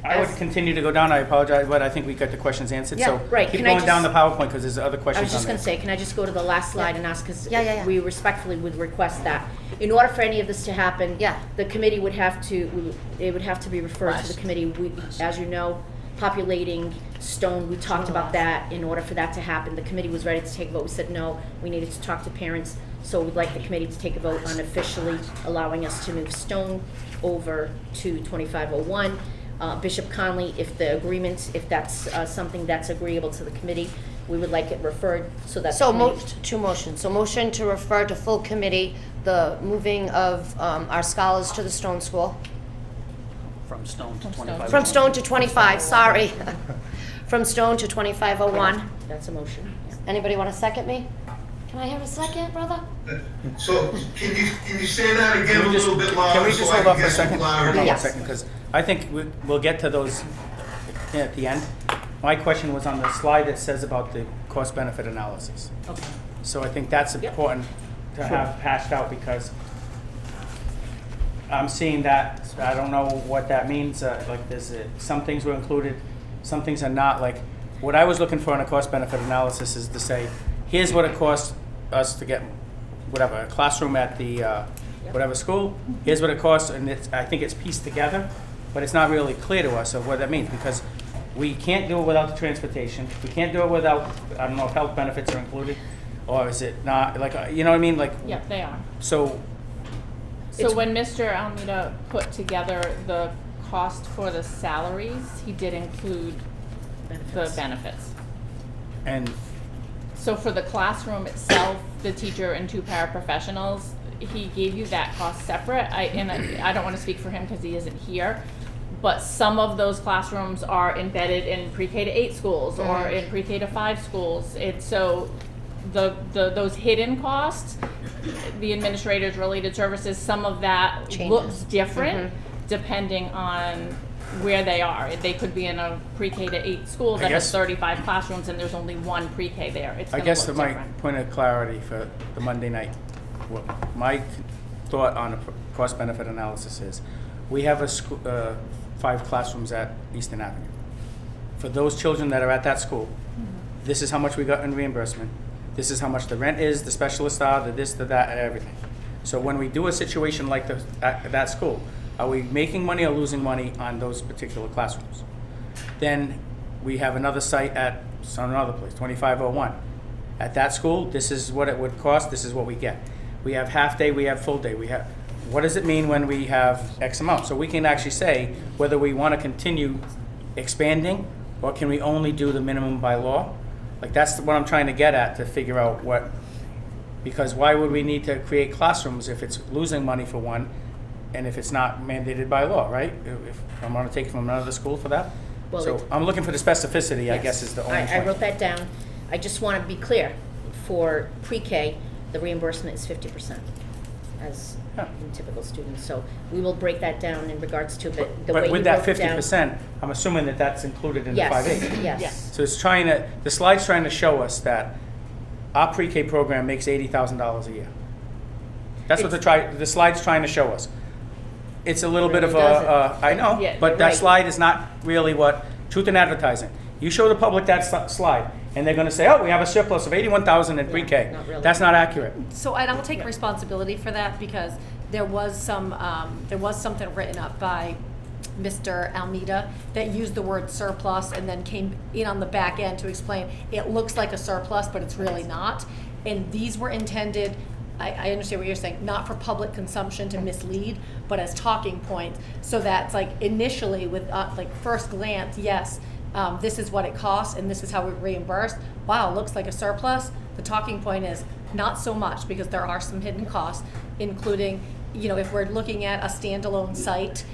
I would continue to go down, I apologize, but I think we got the questions answered, Yeah, so right. keep Can I going down the just- PowerPoint, because there's other I questions was on just there. gonna say, can I just go to the last slide and ask, because Yeah. we respectfully would request that, in order for any of this to happen, Yeah. the committee would have to, it would have to be referred to the committee. We, as you know, populating Stone, we talked about that. In order for that to happen, the committee was ready to take a vote. We said, no, we needed to talk to parents. So we'd like the committee to take a vote on officially allowing us to move Stone over to 2501. Bishop Conley, if that's something that's agreeable to the committee, we would like it referred so that. So the committee- two motions. So motion to refer to full committee, the moving of our scholars to the Stone School. From Stone to 25. From Stone to 25, sorry. From Stone to 2501. That's a motion. Yeah. Anybody want to second me? Can I have a second, brother? So can you say that again Can a we just, little bit can louder we so just I hold can off for a get some second? clarity? Hold on a Yes. second, because I think we'll get to those at the end. My question was on the slide that says about the cost-benefit analysis. Okay. So I think that's Yep. important to have hashed out, because I'm seeing that, I don't know what that means, like some things were included, some things are not, like, what I was looking for in a cost-benefit analysis is to say, here's what it costs us to get, whatever, a classroom at the, whatever school, here's what it costs, and I think it's pieced together, but it's not really clear to us of what that means, because we can't do it without the transportation, we can't do it without, I don't know if health benefits are included, or is it not, like, you know what I mean, like, Yep, they are. so, So when Mr. Almeida put together the cost for the salaries, he did include the benefits. And So for the classroom itself, the teacher and 2 paraprofessionals, he gave you that cost separate. I don't want to speak for him because he isn't here, but some of those classrooms are embedded in pre-K to 8 schools or in pre-K to 5 schools. It's so those hidden costs, the administrators, related services, some of that Changes. looks different depending on where they are. They could be in a pre-K to 8 school that has guess- 35 classrooms and there's only 1 pre-K there. It's I gonna guess look my different. point of clarity for the Monday night, what my thought on a cost-benefit analysis is, we have 5 classrooms at Eastern Avenue. For those children that are at that school, this is how much we got in reimbursement. This is how much the rent is, the specialists are, the this, the that, and everything. So when we do a situation like that school, are we making money or losing money on those particular classrooms? Then we have another site at some other place, 2501. At that school, this is what it would cost, this is what we get. We have half day, we have full day, what does it mean when we have X amount? So we can actually say whether we want to continue expanding or can we only do the minimum by law? Like that's what I'm trying to get at, to figure out because why would we need to create classrooms if it's losing money for one and if it's not mandated by law, right? If I'm going to take from another school for that? Well, So I'm looking for the specificity, I guess, is the only I point. wrote that down. I just want to be clear, for pre-K, the reimbursement is 50%, as Yeah. in typical students. So we will break that down in regards to, but the way But you with that broke it down. 50%, I'm assuming that that's included in the 5.8. Yes, yes. Yes. So it's the slide's trying to show us that our pre-K program makes $80,000 a year. That's what the slide's trying to show us. It's a little bit of Really doesn't. I know, Yeah, but that right. slide is not really what, truth in advertising. You show the public that slide, and they're gonna say, oh, we have a surplus of 81,000 in pre-K. not really. That's not accurate. So I don't take responsibility for that because there was something written up by Mr. Almeida that used the word surplus and then came in on the back end to explain it looks like a surplus, but it's really not. And these were intended, I understand what you're saying, not for public consumption to mislead, but as talking points. So that's like initially with like first glance, yes, this is what it costs and this is how we reimburse. Wow, looks like a surplus. The talking point is not so much because there are some hidden costs, including, if we're looking at a standalone site,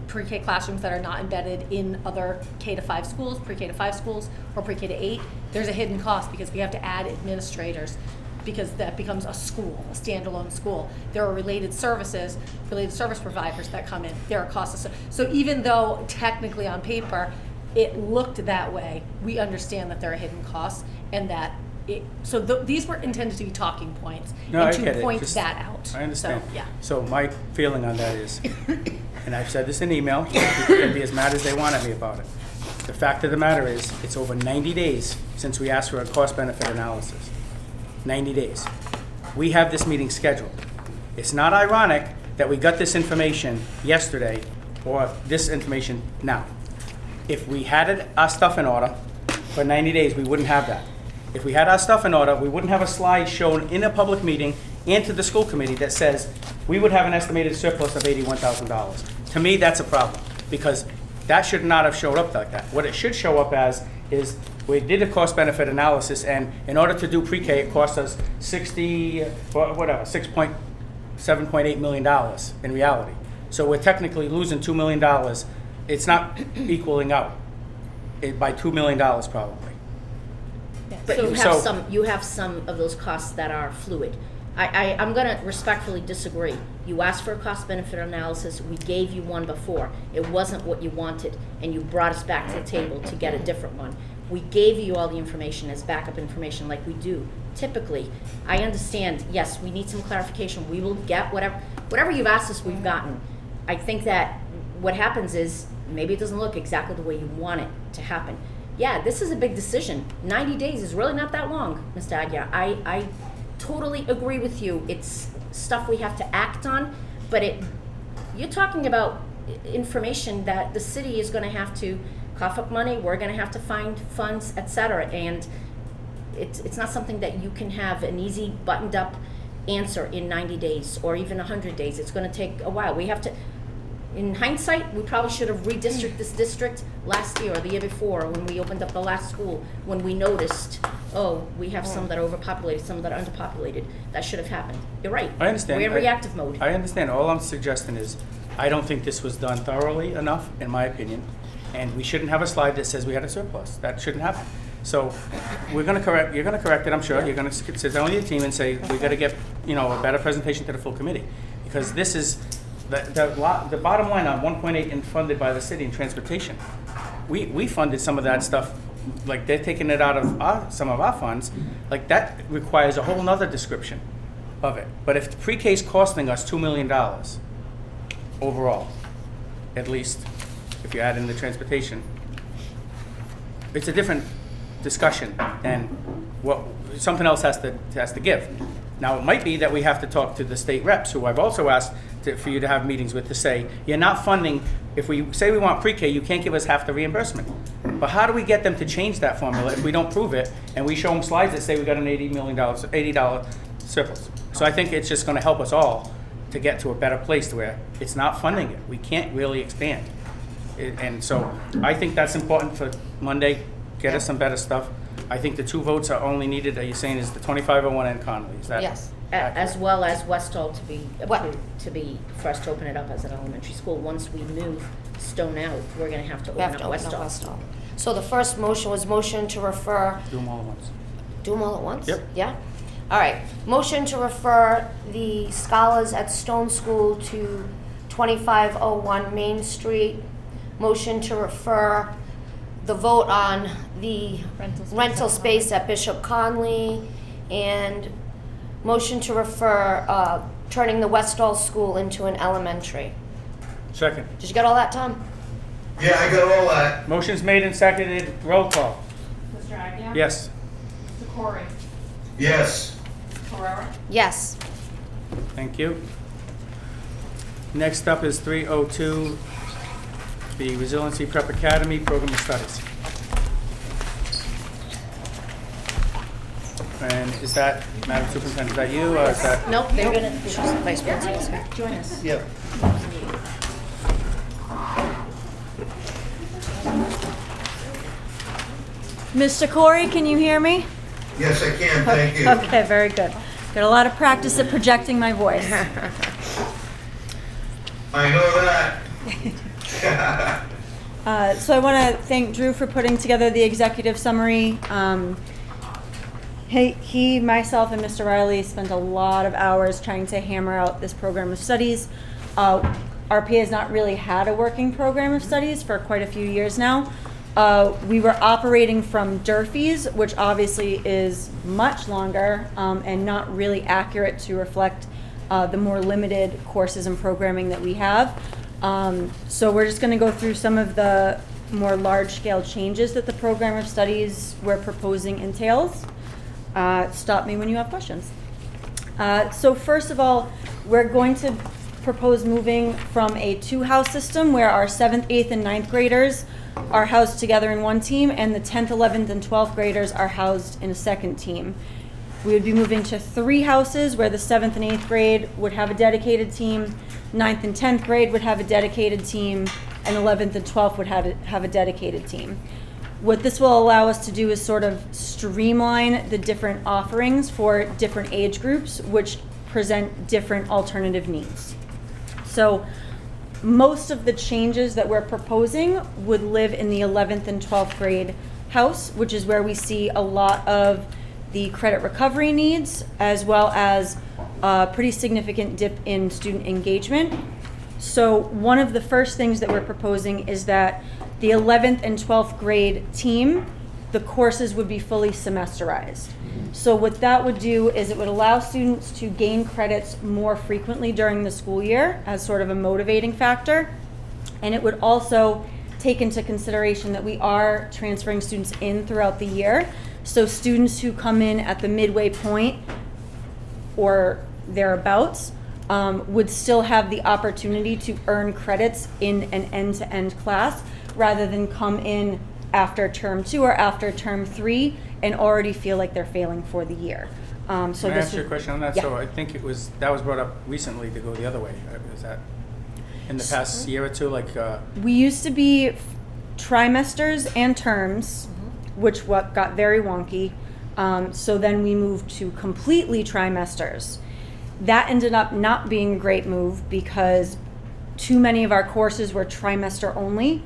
pre-K classrooms that are not embedded in other K to 5 schools, pre-K to 5 schools, or pre-K to 8, there's a hidden cost because we have to add administrators because that becomes a school, a standalone school. There are related service providers that come in. There are costs. So even though technically on paper it looked that way, we understand that there are hidden costs and that these were intended to be talking points No, and I to get it. point Just- that out. I understand. So, yeah. So my feeling on that is, and I've said this in email, people can be as mad as they want at me about it. The fact of the matter is, it's over 90 days since we asked for a cost-benefit analysis. 90 days. We have this meeting scheduled. It's not ironic that we got this information yesterday or this information now. If we had our stuff in order for 90 days, we wouldn't have that. If we had our stuff in order, we wouldn't have a slide shown in a public meeting and to the school committee that says we would have an estimated surplus of $81,000. To me, that's a problem because that should not have showed up like that. What it should show up as is we did a cost-benefit analysis, and in order to do pre-K, it cost us $7.8 million in reality. So we're technically losing $2 million. It's not equaling out by $2 million probably. But So- you have some of those costs that are fluid. I'm gonna respectfully disagree. You asked for a cost-benefit analysis, we gave you one before. It wasn't what you wanted, and you brought us back to the table to get a different one. We gave you all the information as backup information like we do typically. I understand, yes, we need some clarification. We will get whatever you've asked us, we've gotten. I think that what happens is, maybe it doesn't look exactly the way you want it to happen. Yeah, this is a big decision. 90 days is really not that long, Mr. Aguirre. I totally agree with you. It's stuff we have to act on, but you're talking about information that the city is going to have to cough up money, we're going to have to find funds, etc. And it's not something that you can have an easy buttoned up answer in 90 days or even 100 days. It's going to take a while. We have to In hindsight, we probably should have redistricted this district last year or the year before when we opened up the last school, when we noticed, oh, we have some that are overpopulated, some that are underpopulated. That should have happened. You're right. I understand. We're in reactive mode. I understand. All I'm suggesting is, I don't think this was done thoroughly enough, in my opinion, and we shouldn't have a slide that says we had a surplus. That shouldn't happen. So you're gonna correct it, I'm sure. You're gonna sit down with your team and say, we gotta get, a better presentation to the full committee. Because this is, the bottom line on 1.8 and funded by the city in transportation. We funded some of that stuff, like they're taking it out of some of our funds. Like that requires a whole nother description of it. But if the pre-K is costing us $2 million overall, at least, if you add in the transportation, it's a different discussion than what something else has to give. Now, it might be that we have to talk to the state reps, who I've also asked for you to have meetings with, to say, you're not funding, if we say we want pre-K, you can't give us half the reimbursement. But how do we get them to change that formula if we don't prove it, and we show them slides that say we got an $80 surplus? So I think it's just gonna help us all to get to a better place to where it's not funding it. We can't really expand. And so I think that's important for Monday, get us some better stuff. I think the 2 votes are only needed, are you saying, is the 2501 and Connolly? Is that Yes. As well as Westall to be approved, for us to open it up as an elementary school. Once we move Stone out, we're gonna have to We have open to up open up Westall. Westall. So the first motion was motion to refer, Do them all at once. do them all at once? Yep. Yeah? All right. Motion to refer the scholars at Stone School to 2501 Main Street. Motion to refer the vote on the rental space at Bishop Conley, and motion to refer turning the Westall School into an elementary. Second. Did you get all that, Tom? Yeah, I got all that. Motion's made and seconded, roll call. Mr. Agia? Yes. Mr. Corey? Yes. Ferrera? Yes. Thank you. Next up is 302, the Resiliency Prep Academy Program of Studies. And is that, Madam Superintendent, is that you, or is that? Nope, they're gonna, She's the vice principal. join us. Yep. Mr. Corey, can you hear me? Yes, I can, thank you. Okay, very good. Got a lot of practice at projecting my voice. I know that. So I want to thank Drew for putting together the executive summary. He, myself, and Mr. Riley spent a lot of hours trying to hammer out this program of studies. RPA has not really had a working program of studies for quite a few years now. We were operating from Durfee's, which obviously is much longer and not really accurate to reflect the more limited courses and programming that we have. So we're just going to go through some of the more large-scale changes that the program of studies we're proposing entails. Stop me when you have questions. So first of all, we're going to propose moving from a 2-house system where our 7th, 8th, and 9th graders are housed together in one team, and the 10th, 11th, and 12th graders are housed in a second team. We would be moving to 3 houses where the 7th and 8th grade would have a dedicated team, 9th and 10th grade would have a dedicated team, and 11th and 12th would have a dedicated team. What this will allow us to do is sort of streamline the different offerings for different age groups, which present different alternative needs. So most of the changes that we're proposing would live in the 11th and 12th grade house, which is where we see a lot of the credit recovery needs, as well as a pretty significant dip in student engagement. So one of the first things that we're proposing is that the 11th and 12th grade team, the courses would be fully semesterized. So what that would do is it would allow students to gain credits more frequently during the school year as sort of a motivating factor. And it would also take into consideration that we are transferring students in throughout the year. So students who come in at the midway point or thereabouts would still have the opportunity to earn credits in an end-to-end class rather than come in after term 2 or after term 3 and already feel like they're failing for the year. So Can I ask you a question on that? Yeah. So I think that was brought up recently to go the other way. Is that? in the past year or two, like, We used to be trimesters and terms, which what got very wonky. So then we moved to completely trimesters. That ended up not being a great move because too many of our courses were trimester only,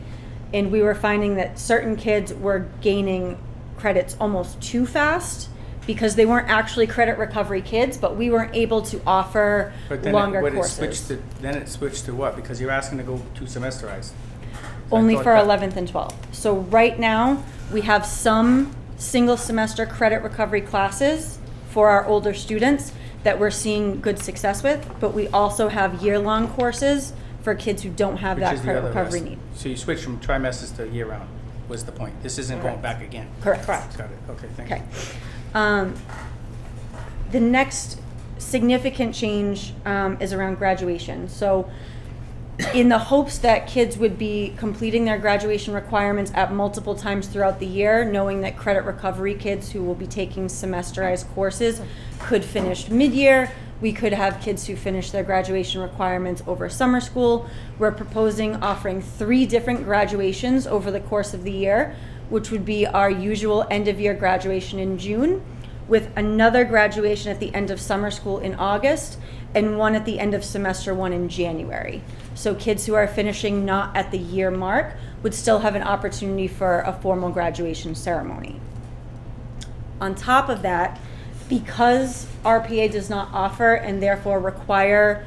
and we were finding that certain kids were gaining credits almost too fast because they weren't actually credit recovery kids, but we weren't able to offer but then longer it courses. switched to what? Because you're asking to go to semesterized. Only thought for that- 11th and 12th. So right now, we have some single semester credit recovery classes for our older students that we're seeing good success with, but we also have year-long courses for kids who don't have Which that is the credit other recovery rest. need. So you switched from trimesters to year-round, was the point. This isn't going back again. Correct. Got it, okay, thank you. Okay. The next significant change is around graduation. So in the hopes that kids would be completing their graduation requirements at multiple times throughout the year, knowing that credit recovery kids who will be taking semesterized courses could finish mid-year. We could have kids who finish their graduation requirements over summer school. We're proposing offering 3 different graduations over the course of the year, which would be our usual end-of-year graduation in June, with another graduation at the end of summer school in August, and one at the end of semester 1 in January. So kids who are finishing not at the year mark would still have an opportunity for a formal graduation ceremony. On top of that, because RPA does not offer and therefore require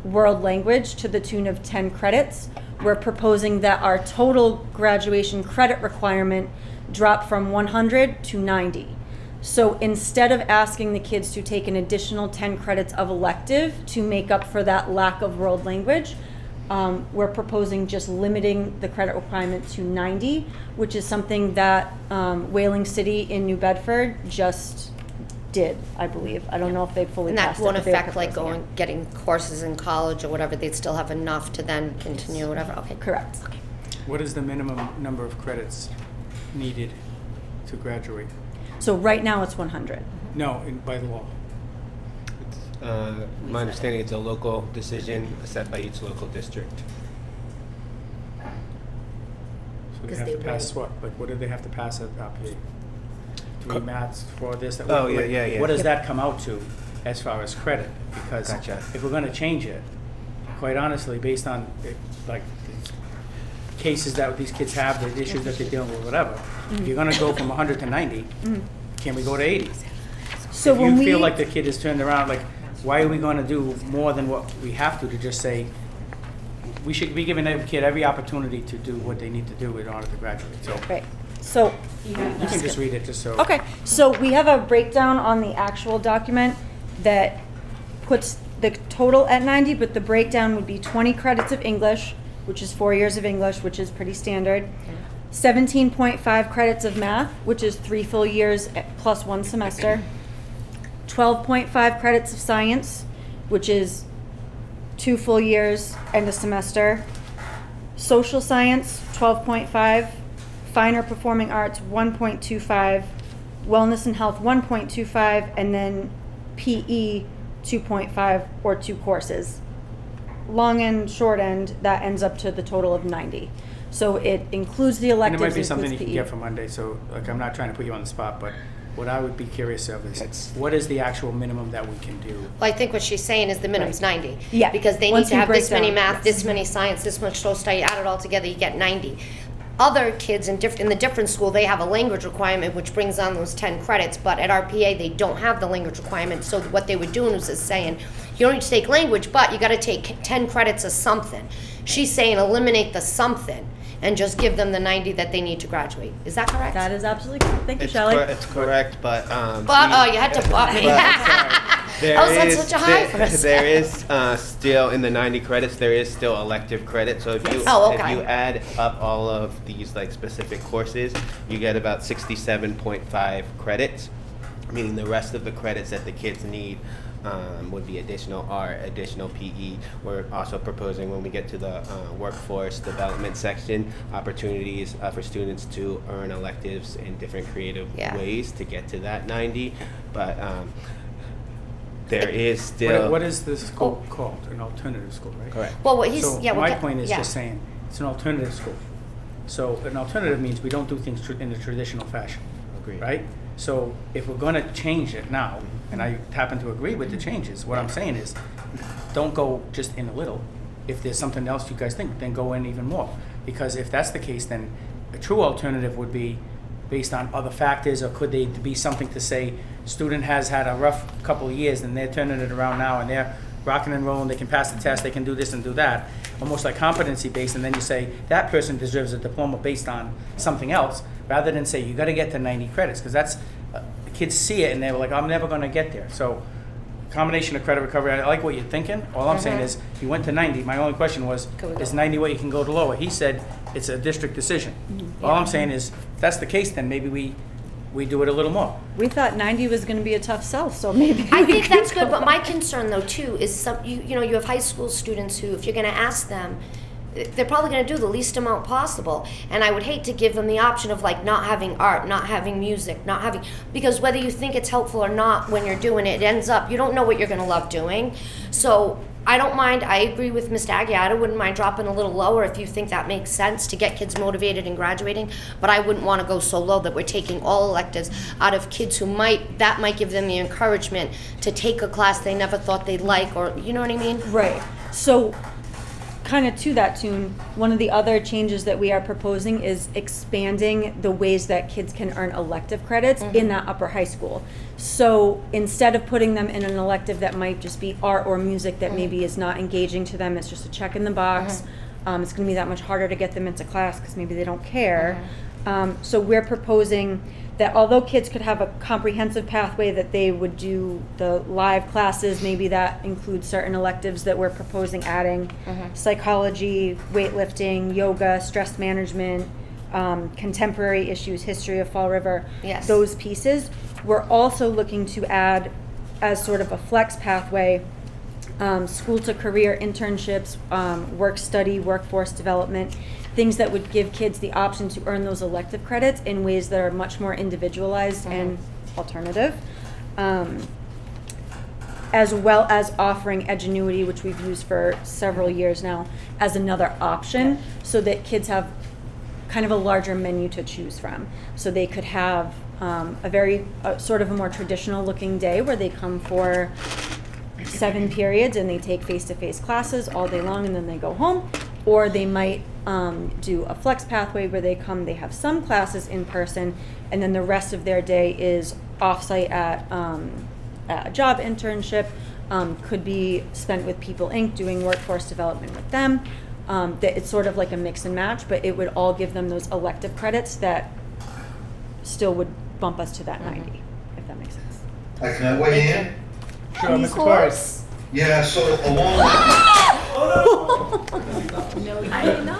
world language to the tune of 10 credits, we're proposing that our total graduation credit requirement drop from 100 to 90. So instead of asking the kids to take an additional 10 credits of elective to make up for that lack of world language, we're proposing just limiting the credit requirement to 90, which is something that Whaling City in New Bedford just did, I believe. I don't know if they fully And that passed it, won't but they were affect like proposing it. getting courses in college or whatever, they'd still have enough to then continue, whatever, okay. Correct. What is the minimum number of credits needed to graduate? So right now it's 100. No, by the law. My understanding it's a local decision set by each local district. So they 'Cause have they to pass wait. what? Like, what do they have to pass at RPA? 3 maths for this? That Oh, yeah. What does that come out to as far as credit? Because Gotcha. if we're gonna change it, quite honestly, based on, like, cases that these kids have, the issues that they're dealing with, whatever, if you're gonna go from 100 to 90, can we go to 80? So If when you we feel like the kid is turned around, like, why are we gonna do more than what we have to just say, we should be giving every kid every opportunity to do what they need to do in order to graduate, so. right. So You can just read it, just so. okay, so we have a breakdown on the actual document that puts the total at 90, but the breakdown would be 20 credits of English, which is 4 years of English, which is pretty standard. 17.5 credits of math, which is 3 full years plus 1 semester. 12.5 credits of science, which is 2 full years and a semester. Social science, 12.5. Fine or performing arts, 1.25. Wellness and health, 1.25. And then PE, 2.5 or 2 courses. Long end, short end, that ends up to the total of 90. So it includes the And electives, it might be includes something you can PE. get for Monday, so, like, I'm not trying to put you on the spot, but what I would be curious of is, It's- what is the actual minimum that we can do? Well, I think what she's saying is the minimum's 90. Yeah. Because they need Once to we have this break many down, math, yes. this many science, this much social study, add it all together, you get 90. Other kids in the different school, they have a language requirement, which brings on those 10 credits, but at RPA, they don't have the language requirement, so what they were doing was just saying, you don't need to take language, but you gotta take 10 credits of something. She's saying eliminate the something and just give them the 90 that they need to graduate. Is that correct? That is absolutely correct. Thank you, It's Shelley. it's correct, but But, oh, you had to butt me. There I was on is- such a high for a there is still in the 90 credits. There is still elective credit. So if you Oh, if okay. you add up all of these like specific courses, you get about 67.5 credits. Meaning the rest of the credits that the kids need would be additional art, additional PE. We're also proposing when we get to the workforce development section, opportunities for students to earn electives in different creative Yeah. ways to get to that 90. But there is still. What is this school called? An alternative school, right? Correct. Well, what he's, So yeah, my we'll point is yeah. just saying, it's an alternative school. So an alternative means we don't do things in the traditional fashion, Agreed. right? So if we're gonna change it now, and I happen to agree with the changes, what I'm saying is, don't go just in a little. If there's something else you guys think, then go in even more. Because if that's the case, then a true alternative would be based on other factors, or could they be something to say, student has had a rough couple of years and they're turning it around now and they're rocking and rolling, they can pass the test, they can do this and do that, almost like competency based, and then you say that person deserves a diploma based on something else, rather than say you got to get to 90 credits, because that's the kids see it and they're like, I'm never going to get there. So combination of credit recovery, I like what you're thinking. All I'm saying is you went to 90. My only question was, is 90 what you can go to lower? He said it's a district decision. All I'm saying is, if that's the case, then maybe we do it a little more. We thought 90 was going to be a tough sell, so maybe I we think could that's good, go but up. my concern though too is you know, you have high school students who, if you're gonna ask them, they're probably gonna do the least amount possible. And I would hate to give them the option of like not having art, not having music, not having, because whether you think it's helpful or not when you're doing it, it ends up, you don't know what you're gonna love doing. So I don't mind, I agree with Mr. Aguirre, I wouldn't mind dropping a little lower if you think that makes sense to get kids motivated and graduating, but I wouldn't wanna go so low that we're taking all electives out of kids who might give them the encouragement to take a class they never thought they'd like, or, you know what I mean? Right. So, kind of to that tune, one of the other changes that we are proposing is expanding the ways that kids can earn elective credits in that upper high school. So instead of putting them in an elective that might just be art or music that maybe is not engaging to them, it's just a check in the box. It's going to be that much harder to get them into class because maybe they don't care. So we're proposing that although kids could have a comprehensive pathway that they would do the live classes, maybe that includes certain electives that we're proposing adding, psychology, weightlifting, yoga, stress management, contemporary issues, history of Fall River, Yes. those pieces. We're also looking to add, as sort of a flex pathway, school to career internships, work study, workforce development, things that would give kids the option to earn those elective credits in ways that are much more individualized and alternative, as well as offering Edgenuity, which we've used for several years now, as another option, so that kids have kind of a larger menu to choose from. So they could have a very sort of a more traditional looking day where they come for 7 periods and they take face-to-face classes all day long and then they go home, or they might do a flex pathway where they come, they have some classes in person, and then the rest of their day is offsite at a job internship, could be spent with People Inc. doing workforce development with them. That it's sort of like a mix and match, but it would all give them those elective credits that still would bump us to that 90, if that makes sense. Can I weigh in? Sure, Mr. Torres. Yeah, so along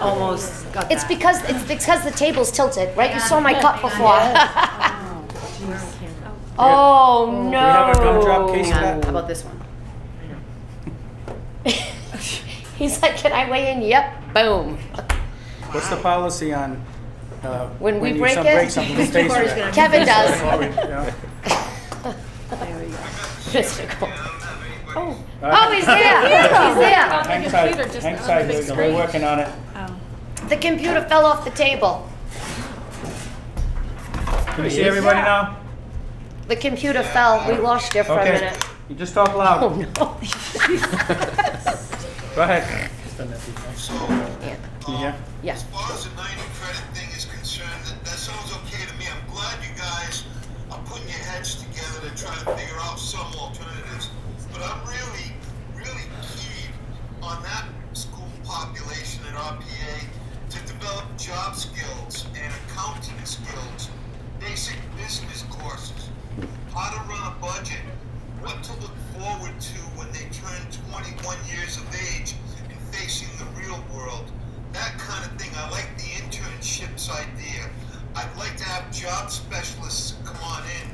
Almost got It's because the table's tilted, right? You saw my cup before. Oh, no. Do we have a gumdrop case of How that? about this one? He's like, can I weigh in? Yep, boom. What's the policy on When we you break some it? break something, who's pays for Corey's that? gonna- Kevin does. Yeah. There we go. Mr. Cole. All Oh, right. he's there. He's there. Hang tight, hang tight, we're working on it. The computer fell off the table. Can you see everybody now? The computer fell. We lost you for a Okay, minute. you just talk loud. Oh, no. Go ahead. Yeah. Can you hear? Yeah. As far as the 90 credit thing is concerned, that sounds okay to me. I'm glad you guys are putting your heads together to try to figure out some alternatives. But I'm really, really keen on that school population at RPA to develop job skills and accounting skills, basic business courses, how to run a budget, what to look forward to when they turn 21 years of age and facing the real world. That kind of thing. I like the internships idea. I'd like to have job specialists come on in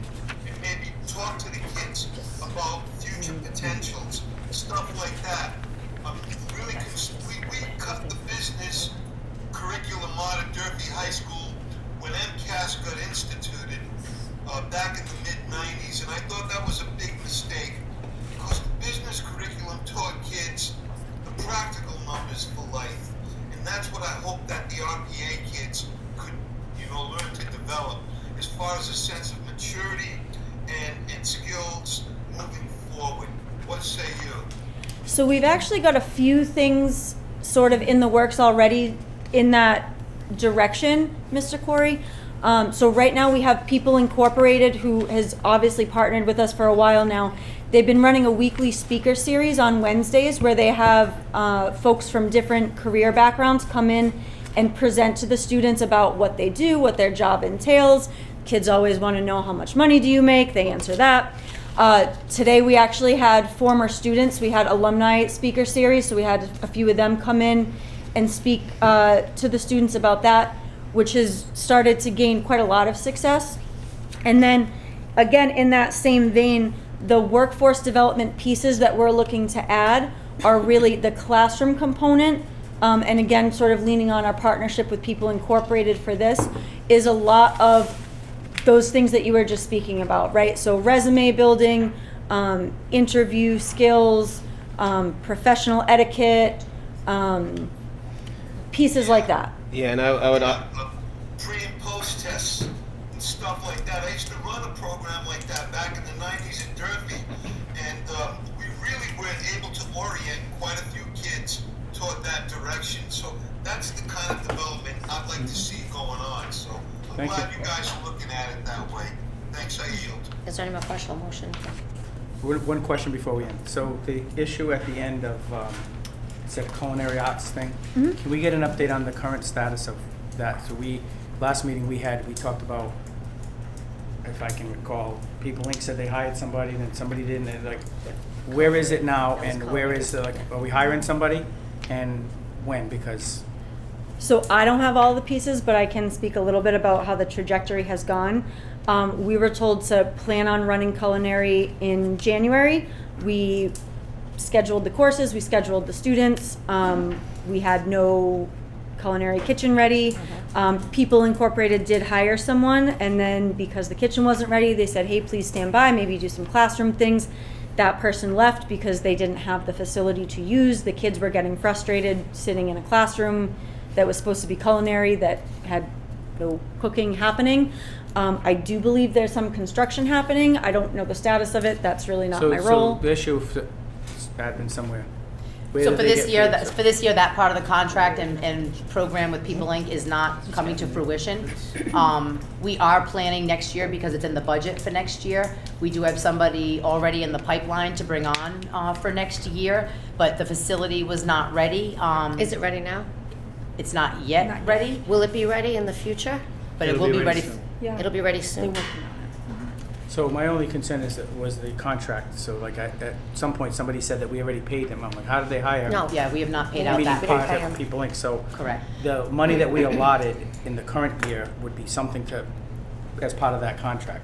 and maybe talk to the kids about future potentials, stuff like that. We cut the business curriculum out of Durfee High School when MCAS got instituted back in the mid-90s, and I thought that was a big mistake because business curriculum taught kids the practical numbers for life. And that's what I hope that the RPA kids could, learn to develop as far as a sense of maturity and skills moving forward. What say you? So we've actually got a few things sort of in the works already in that direction, Mr. Corey. So right now we have People Incorporated, who has obviously partnered with us for a while now. They've been running a weekly speaker series on Wednesdays where they have folks from different career backgrounds come in and present to the students about what they do, what their job entails. Kids always want to know, how much money do you make? They answer that. Today we actually had former students. We had alumni speaker series, so we had a few of them come in and speak to the students about that, which has started to gain quite a lot of success. And then again, in that same vein, the workforce development pieces that we're looking to add are really the classroom component. And again, sort of leaning on our partnership with People Incorporated for this, is a lot of those things that you were just speaking about, right? So resume building, interview skills, professional etiquette, pieces like that. Yeah, and I would. Pre and post tests and stuff like that. I used to run a program like that back in the 90s in Derby, and we really were able to orient quite a few kids toward that direction. So that's the kind of development I'd like to see going on. So I'm glad you guys are looking at it that way. Thanks, I yield. Is there any more question or motion? One question before we end. So the issue at the end of, it's a culinary arts thing. Can we get an update on the current status of that? So last meeting we talked about, if I can recall, People Inc. said they hired somebody, then somebody didn't, and where is it now, and where is, are we hiring somebody, and when? Because So I don't have all the pieces, but I can speak a little bit about how the trajectory has gone. We were told to plan on running culinary in January. We scheduled the courses, we scheduled the students. We had no culinary kitchen ready. People Incorporated did hire someone, and then because the kitchen wasn't ready, they said, hey, please stand by, maybe do some classroom things. That person left because they didn't have the facility to use. The kids were getting frustrated sitting in a classroom that was supposed to be culinary that had no cooking happening. I do believe there's some construction happening. I don't know the status of it. That's really not my role. So the issue is admin somewhere. Where So did for they this get year, paid? that part of the contract and program with People Inc. is not coming to fruition. We are planning next year because it's in the budget for next year. We do have somebody already in the pipeline to bring on for next year, but the facility was not ready. Is it ready now? It's not yet ready, Will it be ready in the future? but it It'll will be be ready ready. soon. Yeah. It'll be ready soon. So my only concern was the contract. So at some point, somebody said that we already paid them. I'm like, how did they hire? No. Yeah, we have not paid We out We that didn't part. pay for People Inc. So Correct. the money that we allotted in the current year would be something as part of that contract.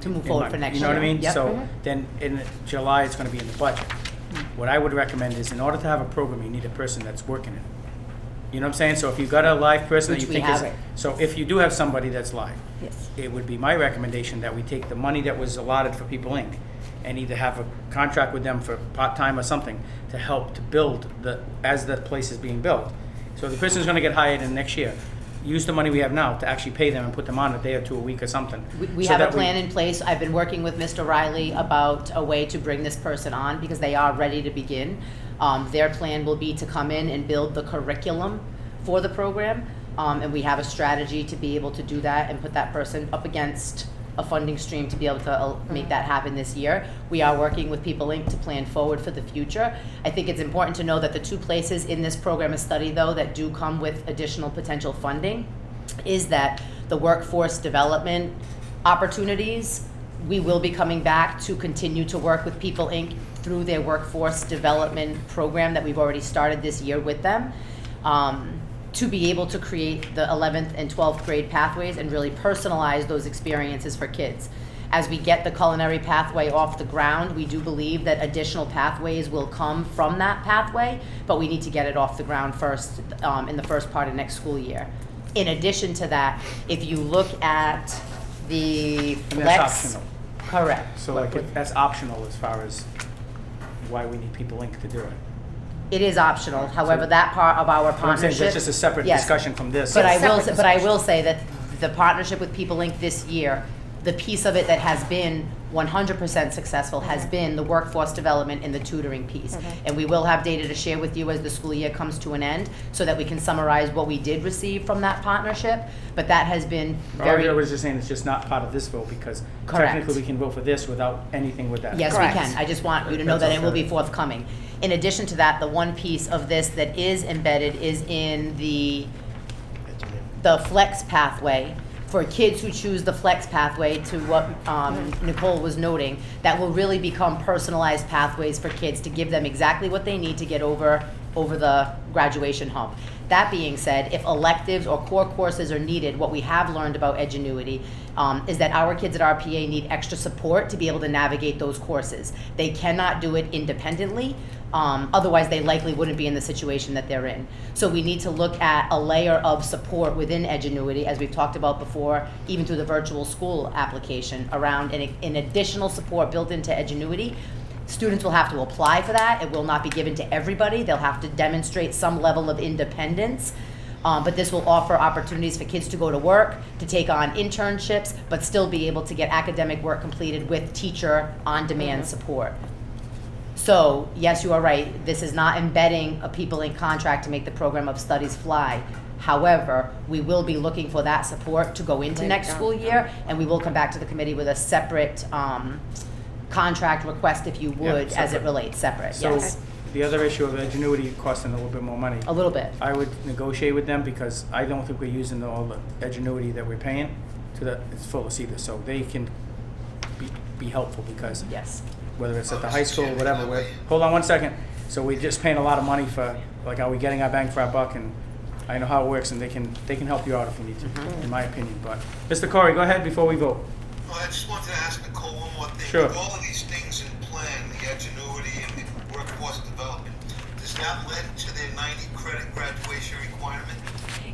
To move in forward my- for next You year. know what I mean? Yep. So then in July, it's gonna be in the budget. What I would recommend is, in order to have a program, you need a person that's working it. You know what I'm saying? So if you've got a live person that Which you we think is, have. so if you do have somebody that's live, Yes. it would be my recommendation that we take the money that was allotted for People Inc. and either have a contract with them for part-time or something to help to build as the place is being built. So the person's gonna get hired in next year. Use the money we have now to actually pay them and put them on a day or two a week or something. We so have a that plan in place. I've been working with Mr. Riley about a way to bring this person on because they are ready to begin. Their plan will be to come in and build the curriculum for the program. And we have a strategy to be able to do that and put that person up against a funding stream to be able to make that happen this year. We are working with People Inc. to plan forward for the future. I think it's important to know that the two places in this program of study, though, that do come with additional potential funding is that the workforce development opportunities, we will be coming back to continue to work with People Inc. through their workforce development program that we've already started this year with them. To be able to create the 11th and 12th grade pathways and really personalize those experiences for kids. As we get the culinary pathway off the ground, we do believe that additional pathways will come from that pathway, but we need to get it off the ground first in the first part of next school year. In addition to that, if you look at the And flex. that's optional. Correct. So that's optional as far as why we need People Inc. to do it. It is optional, however, that part of our What I'm saying, partnership. that's just a separate Yes. discussion from this. But I will, Separate but I will say that the partnership with People Inc. this year, the piece of it that has been 100% successful has been the workforce development and the tutoring piece. And we will have data to share with you as the school year comes to an end, so that we can summarize what we did receive from that partnership. But that has been I was very, just saying it's just not part of this vote because Correct. technically we can vote for this without anything with that. yes, we Correct. can. I just want you to know that it will be forthcoming. In addition to that, the one piece of this that is embedded is in the flex pathway. For kids who choose the flex pathway, to what Nicole was noting, that will really become personalized pathways for kids to give them exactly what they need to get over the graduation hump. That being said, if electives or core courses are needed, what we have learned about Edgenuity is that our kids at RPA need extra support to be able to navigate those courses. They cannot do it independently. Otherwise, they likely wouldn't be in the situation that they're in. So we need to look at a layer of support within Edgenuity, as we've talked about before, even through the virtual school application, around an additional support built into Edgenuity. Students will have to apply for that. It will not be given to everybody. They'll have to demonstrate some level of independence. But this will offer opportunities for kids to go to work, to take on internships, but still be able to get academic work completed with teacher on-demand support. So, yes, you are right. This is not embedding a People Inc. contract to make the program of studies fly. However, we will be looking for that support to go into next school year, and we will come back to the committee with a separate contract request, if you would, as it separate. relates, separate, So yes. the other issue of Edgenuity costing a little bit more money. A little bit. I would negotiate with them because I don't think we're using all the Edgenuity that we're paying to its fullest either. So they can be helpful because Yes. whether it's at the high school or whatever, hold on one second. So we're just paying a lot of money for, like, are we getting our bang for our buck? And I know how it works and they can help you out if you need to, in my opinion. But Mr. Corey, go ahead before we vote. Well, I just wanted to ask Nicole one more thing. Sure. With all of these things in plan, the Edgenuity and the workforce development, does that lead to their 90 credit graduation requirement?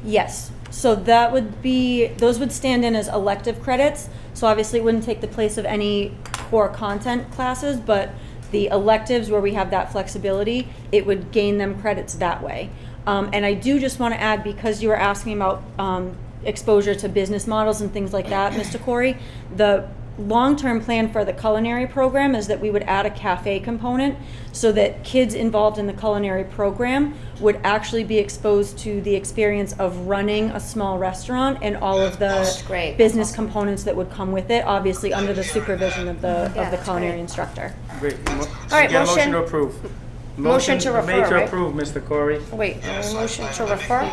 Yes, so that would be, those would stand in as elective credits, so obviously it wouldn't take the place of any core content classes, but the electives where we have that flexibility, it would gain them credits that way. And I do just want to add, because you were asking about exposure to business models and things like that, Mr. Corey, the long-term plan for the culinary program is that we would add a cafe component so that kids involved in the culinary program would actually be exposed to the experience of running a small restaurant and all of That's the great. business That's awesome. components that would come with it, obviously under the supervision of the that's culinary great. instructor. Great. All right, Get a motion motion. to approve. Motion to refer, Made to right? approve, Mr. Corey. Wait, motion to refer?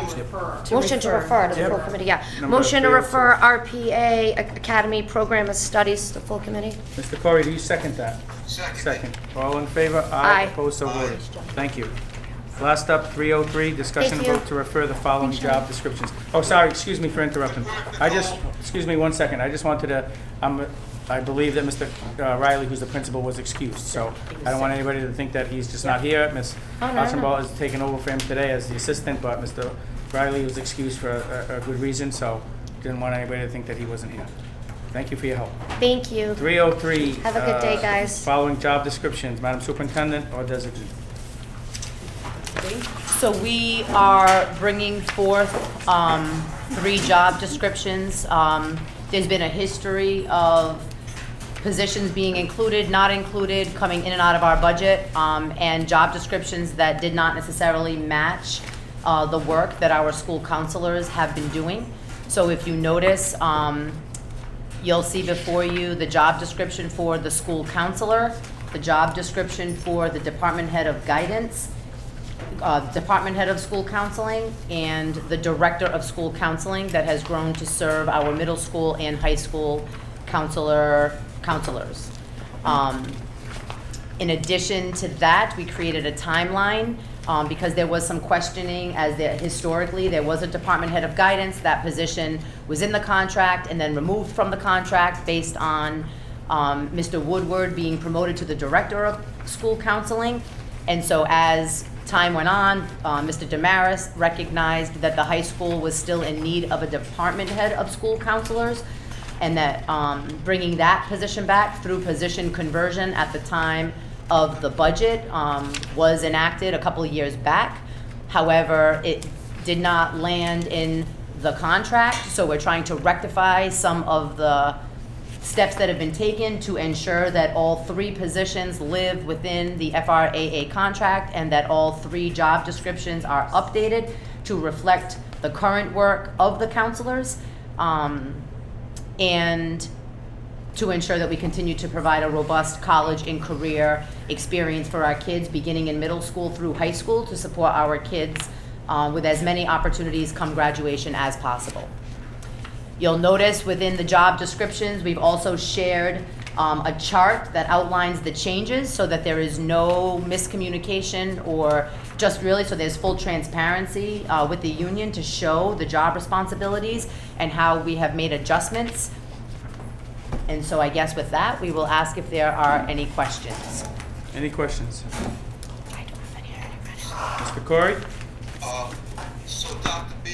To Motion to refer to the Yep. full committee, yeah. Number Motion to 306. refer RPA Academy Program of Studies to the full committee. Mr. Corey, do you second that? Second. Second. All in favor? Aye. Opposed, so voted. Thank you. Last up, 303, discussion Thank you. vote to refer the following job descriptions. Oh, sorry, excuse me for interrupting. Excuse me 1 second. I just wanted to, I believe that Mr. Riley, who's the principal, was excused. So I don't want anybody to think that he's just not here. Ms. Archambault has taken over for him today as the assistant, but Mr. Riley was excused for a good reason, so didn't want anybody to think that he wasn't here. Thank you for your help. Thank you. 303. Have a good day, guys. Following job descriptions, Madam Superintendent or designee. So we are bringing forth 3 job descriptions. There's been a history of positions being included, not included, coming in and out of our budget, and job descriptions that did not necessarily match the work that our school counselors have been doing. So if you notice, you'll see before you the job description for the school counselor, the job description for the department head of guidance, department head of school counseling, and the director of school counseling that has grown to serve our middle school and high school counselors. In addition to that, we created a timeline because there was some questioning as historically there was a department head of guidance. That position was in the contract and then removed from the contract based on Mr. Woodward being promoted to the director of school counseling. And so as time went on, Mr. Damaris recognized that the high school was still in need of a department head of school counselors, and that bringing that position back through position conversion at the time of the budget was enacted a couple of years back. However, it did not land in the contract, so we're trying to rectify some of the steps that have been taken to ensure that all 3 positions live within the FRAA contract and that all 3 job descriptions are updated to reflect the current work of the counselors, and to ensure that we continue to provide a robust college and career experience for our kids beginning in middle school through high school to support our kids with as many opportunities come graduation as possible. You'll notice within the job descriptions, we've also shared a chart that outlines the changes so that there is no miscommunication or just really so there's full transparency with the union to show the job responsibilities and how we have made adjustments. And so I guess with that, we will ask if there are any questions. Any questions? I don't have any. Mr. Corey? So Dr. B,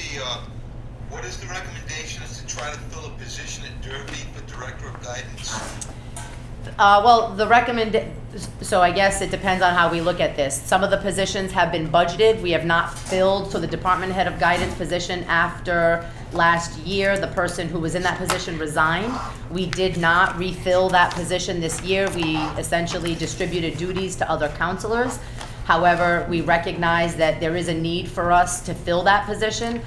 what is the recommendation is to try to fill a position at Derby for Director of Guidance? Well, so I guess it depends on how we look at this. Some of the positions have been budgeted. We have not filled, so the Department Head of Guidance position after last year, the person who was in that position resigned. We did not refill that position this year. We essentially distributed duties to other counselors. However, we recognize that there is a need for us to fill that position.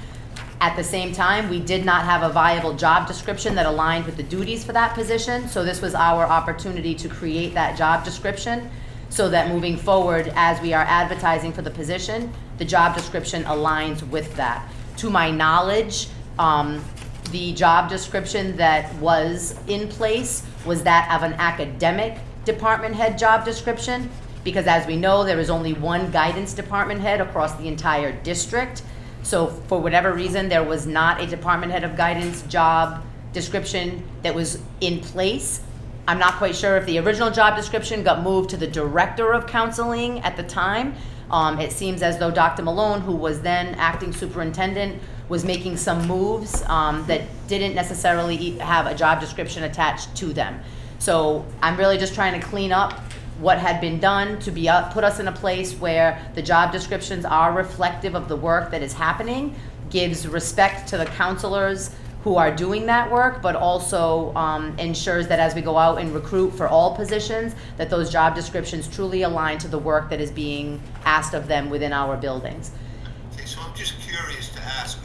At the same time, we did not have a viable job description that aligned with the duties for that position, so this was our opportunity to create that job description so that moving forward, as we are advertising for the position, the job description aligns with that. To my knowledge, the job description that was in place was that of an academic department head job description, because as we know, there is only one guidance department head across the entire district. So for whatever reason, there was not a department head of guidance job description that was in place. I'm not quite sure if the original job description got moved to the director of counseling at the time. It seems as though Dr. Malone, who was then acting superintendent, was making some moves that didn't necessarily have a job description attached to them. So I'm really just trying to clean up what had been done to be put us in a place where the job descriptions are reflective of the work that is happening, gives respect to the counselors who are doing that work, but also ensures that as we go out and recruit for all positions, that those job descriptions truly align to the work that is being asked of them within our buildings. Okay, so I'm just curious to ask,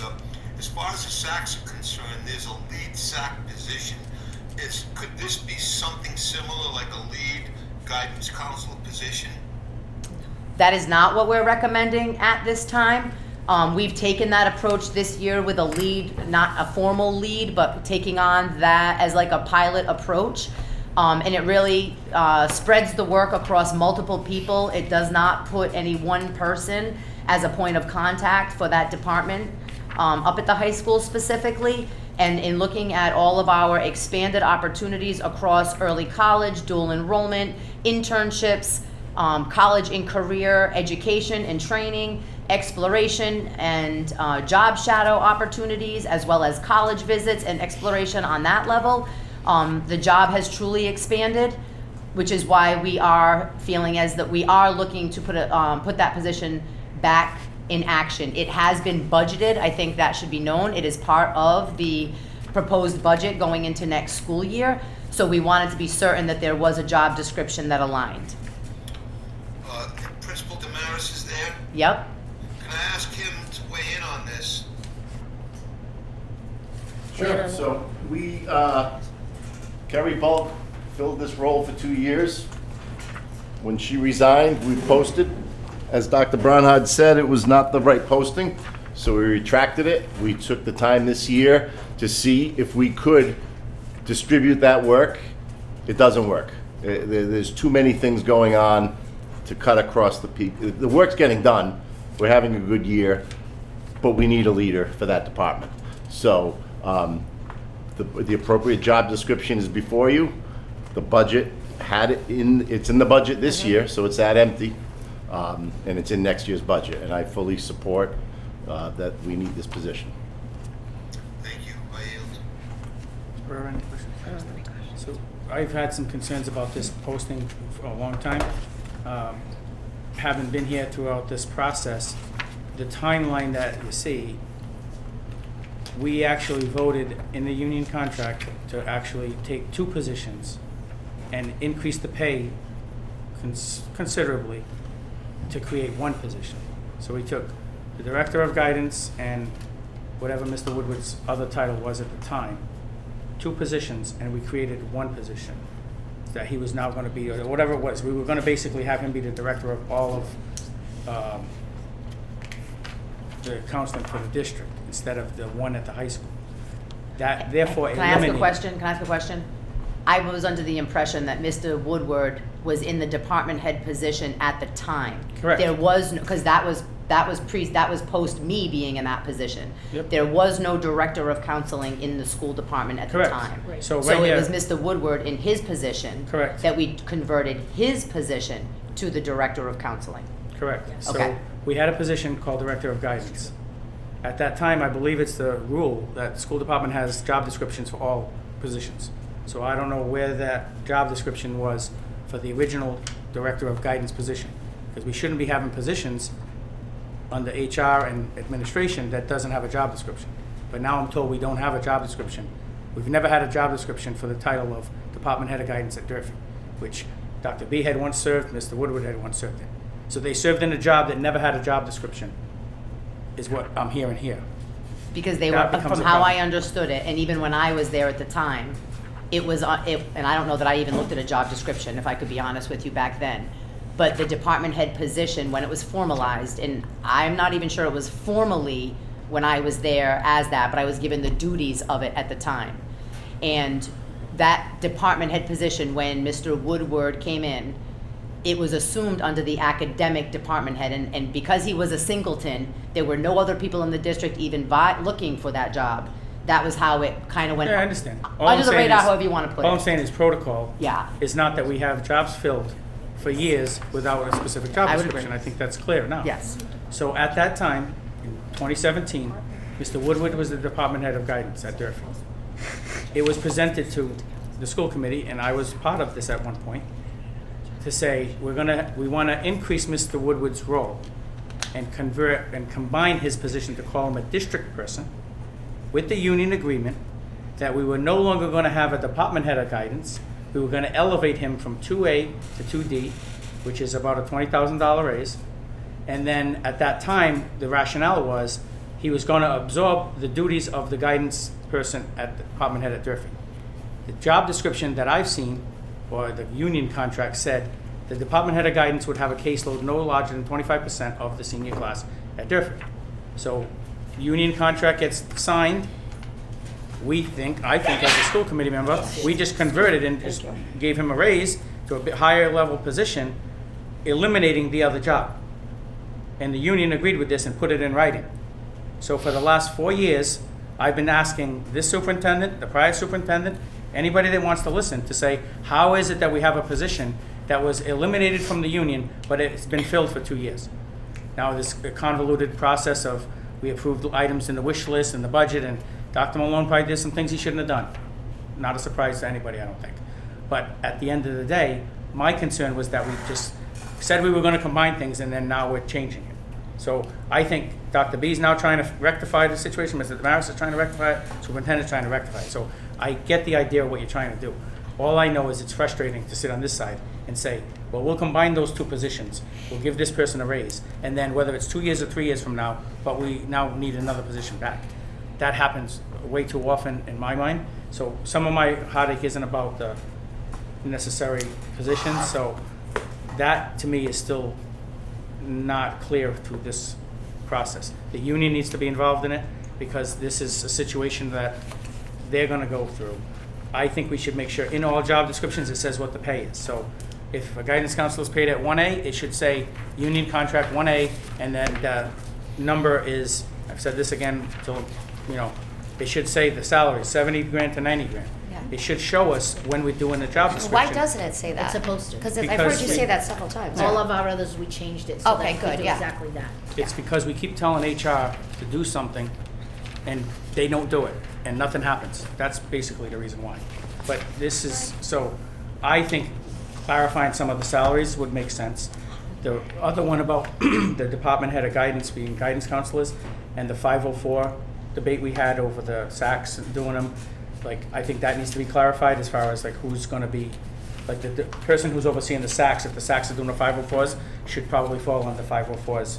as far as the SACs are concerned, there's a lead SAC position. Could this be something similar, like a lead guidance counselor position? That is not what we're recommending at this time. We've taken that approach this year with a lead, not a formal lead, but taking on that as like a pilot approach. And it really spreads the work across multiple people. It does not put any one person as a point of contact for that department up at the high school specifically. And in looking at all of our expanded opportunities across early college, dual enrollment, internships, college and career education and training, exploration and job shadow opportunities, as well as college visits and exploration on that level, the job has truly expanded, which is why we are feeling as that we are looking to put that position back in action. It has been budgeted. I think that should be known. It is part of the proposed budget going into next school year. So we wanted to be certain that there was a job description that aligned. Principal Damaris is there. Yep. Can I ask him to weigh in on this? Sure. So we, Carrie Bulk filled this role for 2 years. When she resigned, we posted. As Dr. Bronhard said, it was not the right posting, so we retracted it. We took the time this year to see if we could distribute that work. It doesn't work. There's too many things going on to cut across the peak. The work's getting done. We're having a good year, but we need a leader for that department. So the appropriate job description is before you. The budget had it in, it's in the budget this year, so it's that empty. And it's in next year's budget, and I fully support that we need this position. Thank you. I yield. Barbara, any questions? So I've had some concerns about this posting for a long time. having been here throughout this process, the timeline that you see, we actually voted in the union contract to actually take 2 positions and increase the pay considerably to create 1 position. So we took the Director of Guidance and whatever Mr. Woodward's other title was at the time, 2 positions, and we created 1 position that he was now going to be, or whatever it was. We were going to basically have him be the director of all of the counseling for the district instead of the one at the high school. That therefore Can I ask a eliminated. question? Can I ask a question? I was under the impression that Mr. Woodward was in the department head position at the time. Correct. There was no, because that was post me being in that position. Yep. There was no director of counseling in the school department at Correct. the time. Right. So right So it here- was Mr. Woodward in his position. Correct. That we converted his position to the director of counseling. Correct. So Okay. we had a position called Director of Guidance. At that time, I believe it's the rule that school department has job descriptions for all positions. So I don't know where that job description was for the original Director of Guidance position, because we shouldn't be having positions under HR and administration that doesn't have a job description. But now I'm told we don't have a job description. We've never had a job description for the title of Department Head of Guidance at Durfee, which Dr. B had once served, Mr. Woodward had once served in. So they served in a job that never had a job description, is what I'm hearing here. Because they That were, becomes from a how I problem. understood it, and even when I was there at the time, it was, and I don't know that I even looked at a job description, if I could be honest with you back then. But the department head position, when it was formalized, and I'm not even sure it was formally when I was there as that, but I was given the duties of it at the time. And that department head position, when Mr. Woodward came in, it was assumed under the academic department head, and because he was a singleton, there were no other people in the district even looking for that job. That was how it kind of went. Yeah, I understand. All I'm Under the saying radar, is- however you want to put All I'm it. saying is protocol. Yeah. Is not that we have jobs filled for years without a specific job I would description. agree. I think that's clear now. Yes. So at that time, in 2017, Mr. Woodward was the department head of guidance at Durfee. It was presented to the school committee, and I was part of this at one point, to say, we want to increase Mr. Woodward's role and convert and combine his position to call him a district person with the union agreement that we were no longer going to have a department head of guidance. We were going to elevate him from 2A to 2D, which is about a $20,000 raise. And then at that time, the rationale was he was going to absorb the duties of the guidance person at the department head at Durfee. The job description that I've seen, or the union contract, said the department head of guidance would have a caseload no larger than 25% of the senior class at Durfee. So union contract gets signed. I think as a school committee member, we just converted and just gave him a raise to a bit higher level position, eliminating the other job. And the union agreed with this and put it in writing. So for the last 4 years, I've been asking this superintendent, the prior superintendent, anybody that wants to listen, to say, how is it that we have a position that was eliminated from the union, but it's been filled for 2 years? Now, this convoluted process of, we approved items in the wish list and the budget, and Dr. Malone probably did some things he shouldn't have done. Not a surprise to anybody, I don't think. But at the end of the day, my concern was that we just said we were going to combine things, and then now we're changing it. So I think Dr. B is now trying to rectify the situation, Mr. Damaris is trying to rectify it, Superintendent's trying to rectify it. So I get the idea of what you're trying to do. All I know is it's frustrating to sit on this side and say, well, we'll combine those 2 positions. We'll give this person a raise. And then whether it's 2 years or 3 years from now, but we now need another position back. That happens way too often in my mind. So some of my heartache isn't about the necessary positions. So that to me is still not clear through this process. The union needs to be involved in it because this is a situation that they're going to go through. I think we should make sure in all job descriptions it says what the pay is. So if a guidance counselor is paid at 1A, it should say union contract 1A, and then the number is, I've said this again till, it should say the salary, 70 grand to 90 grand. Yeah. It should show us when we're doing the job description. Why doesn't it say that? It's supposed to. Because I've heard Because you we- say that several times. All of our others, we changed it so that Okay, it could good, do yeah. exactly that. It's because we keep telling HR to do something, and they don't do it, and nothing happens. That's basically the reason why. But this is, so I think clarifying some of the salaries would make sense. The other one about the department head of guidance being guidance counselors and the 504 debate we had over the SACs and doing them, like, I think that needs to be clarified as far as like who's gonna be, like the person who's overseeing the SACs, if the SACs are doing the 504s, should probably fall on the 504s,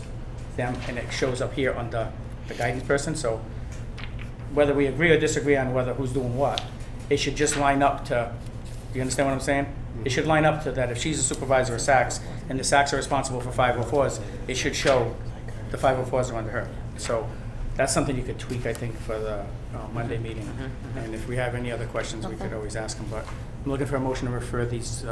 them, and it shows up here on the guidance person, so whether we agree or disagree on whether who's doing what, it should just line up to, do you understand what I'm saying? It should line up to that if she's a supervisor of SACs and the SACs are responsible for 504s, it should show the 504s are under her. So that's something you could tweak, I think, for the Monday meeting. And if we have any other questions, we could always ask them. But I'm looking for a motion to refer these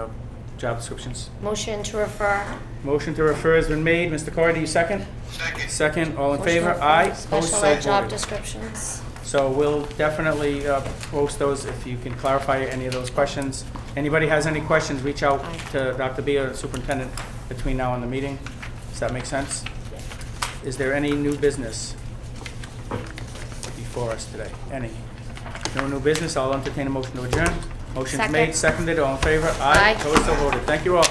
job descriptions. Motion to refer. Motion to refer has been made. Mr. Corey, do you second? Second. Second, all in Motion to favor? refer Aye. Opposed, Special so ed job voted. descriptions. So we'll definitely post those if you can clarify any of those questions. Anybody has any questions, reach out to Dr. B or the superintendent between now and the meeting. Does that make sense? Is there any new business before us today? Any? No new business, I'll entertain a motion to adjourn. Motion's Second. made, seconded, all in favor? Aye. Opposed, so voted. Thank you all.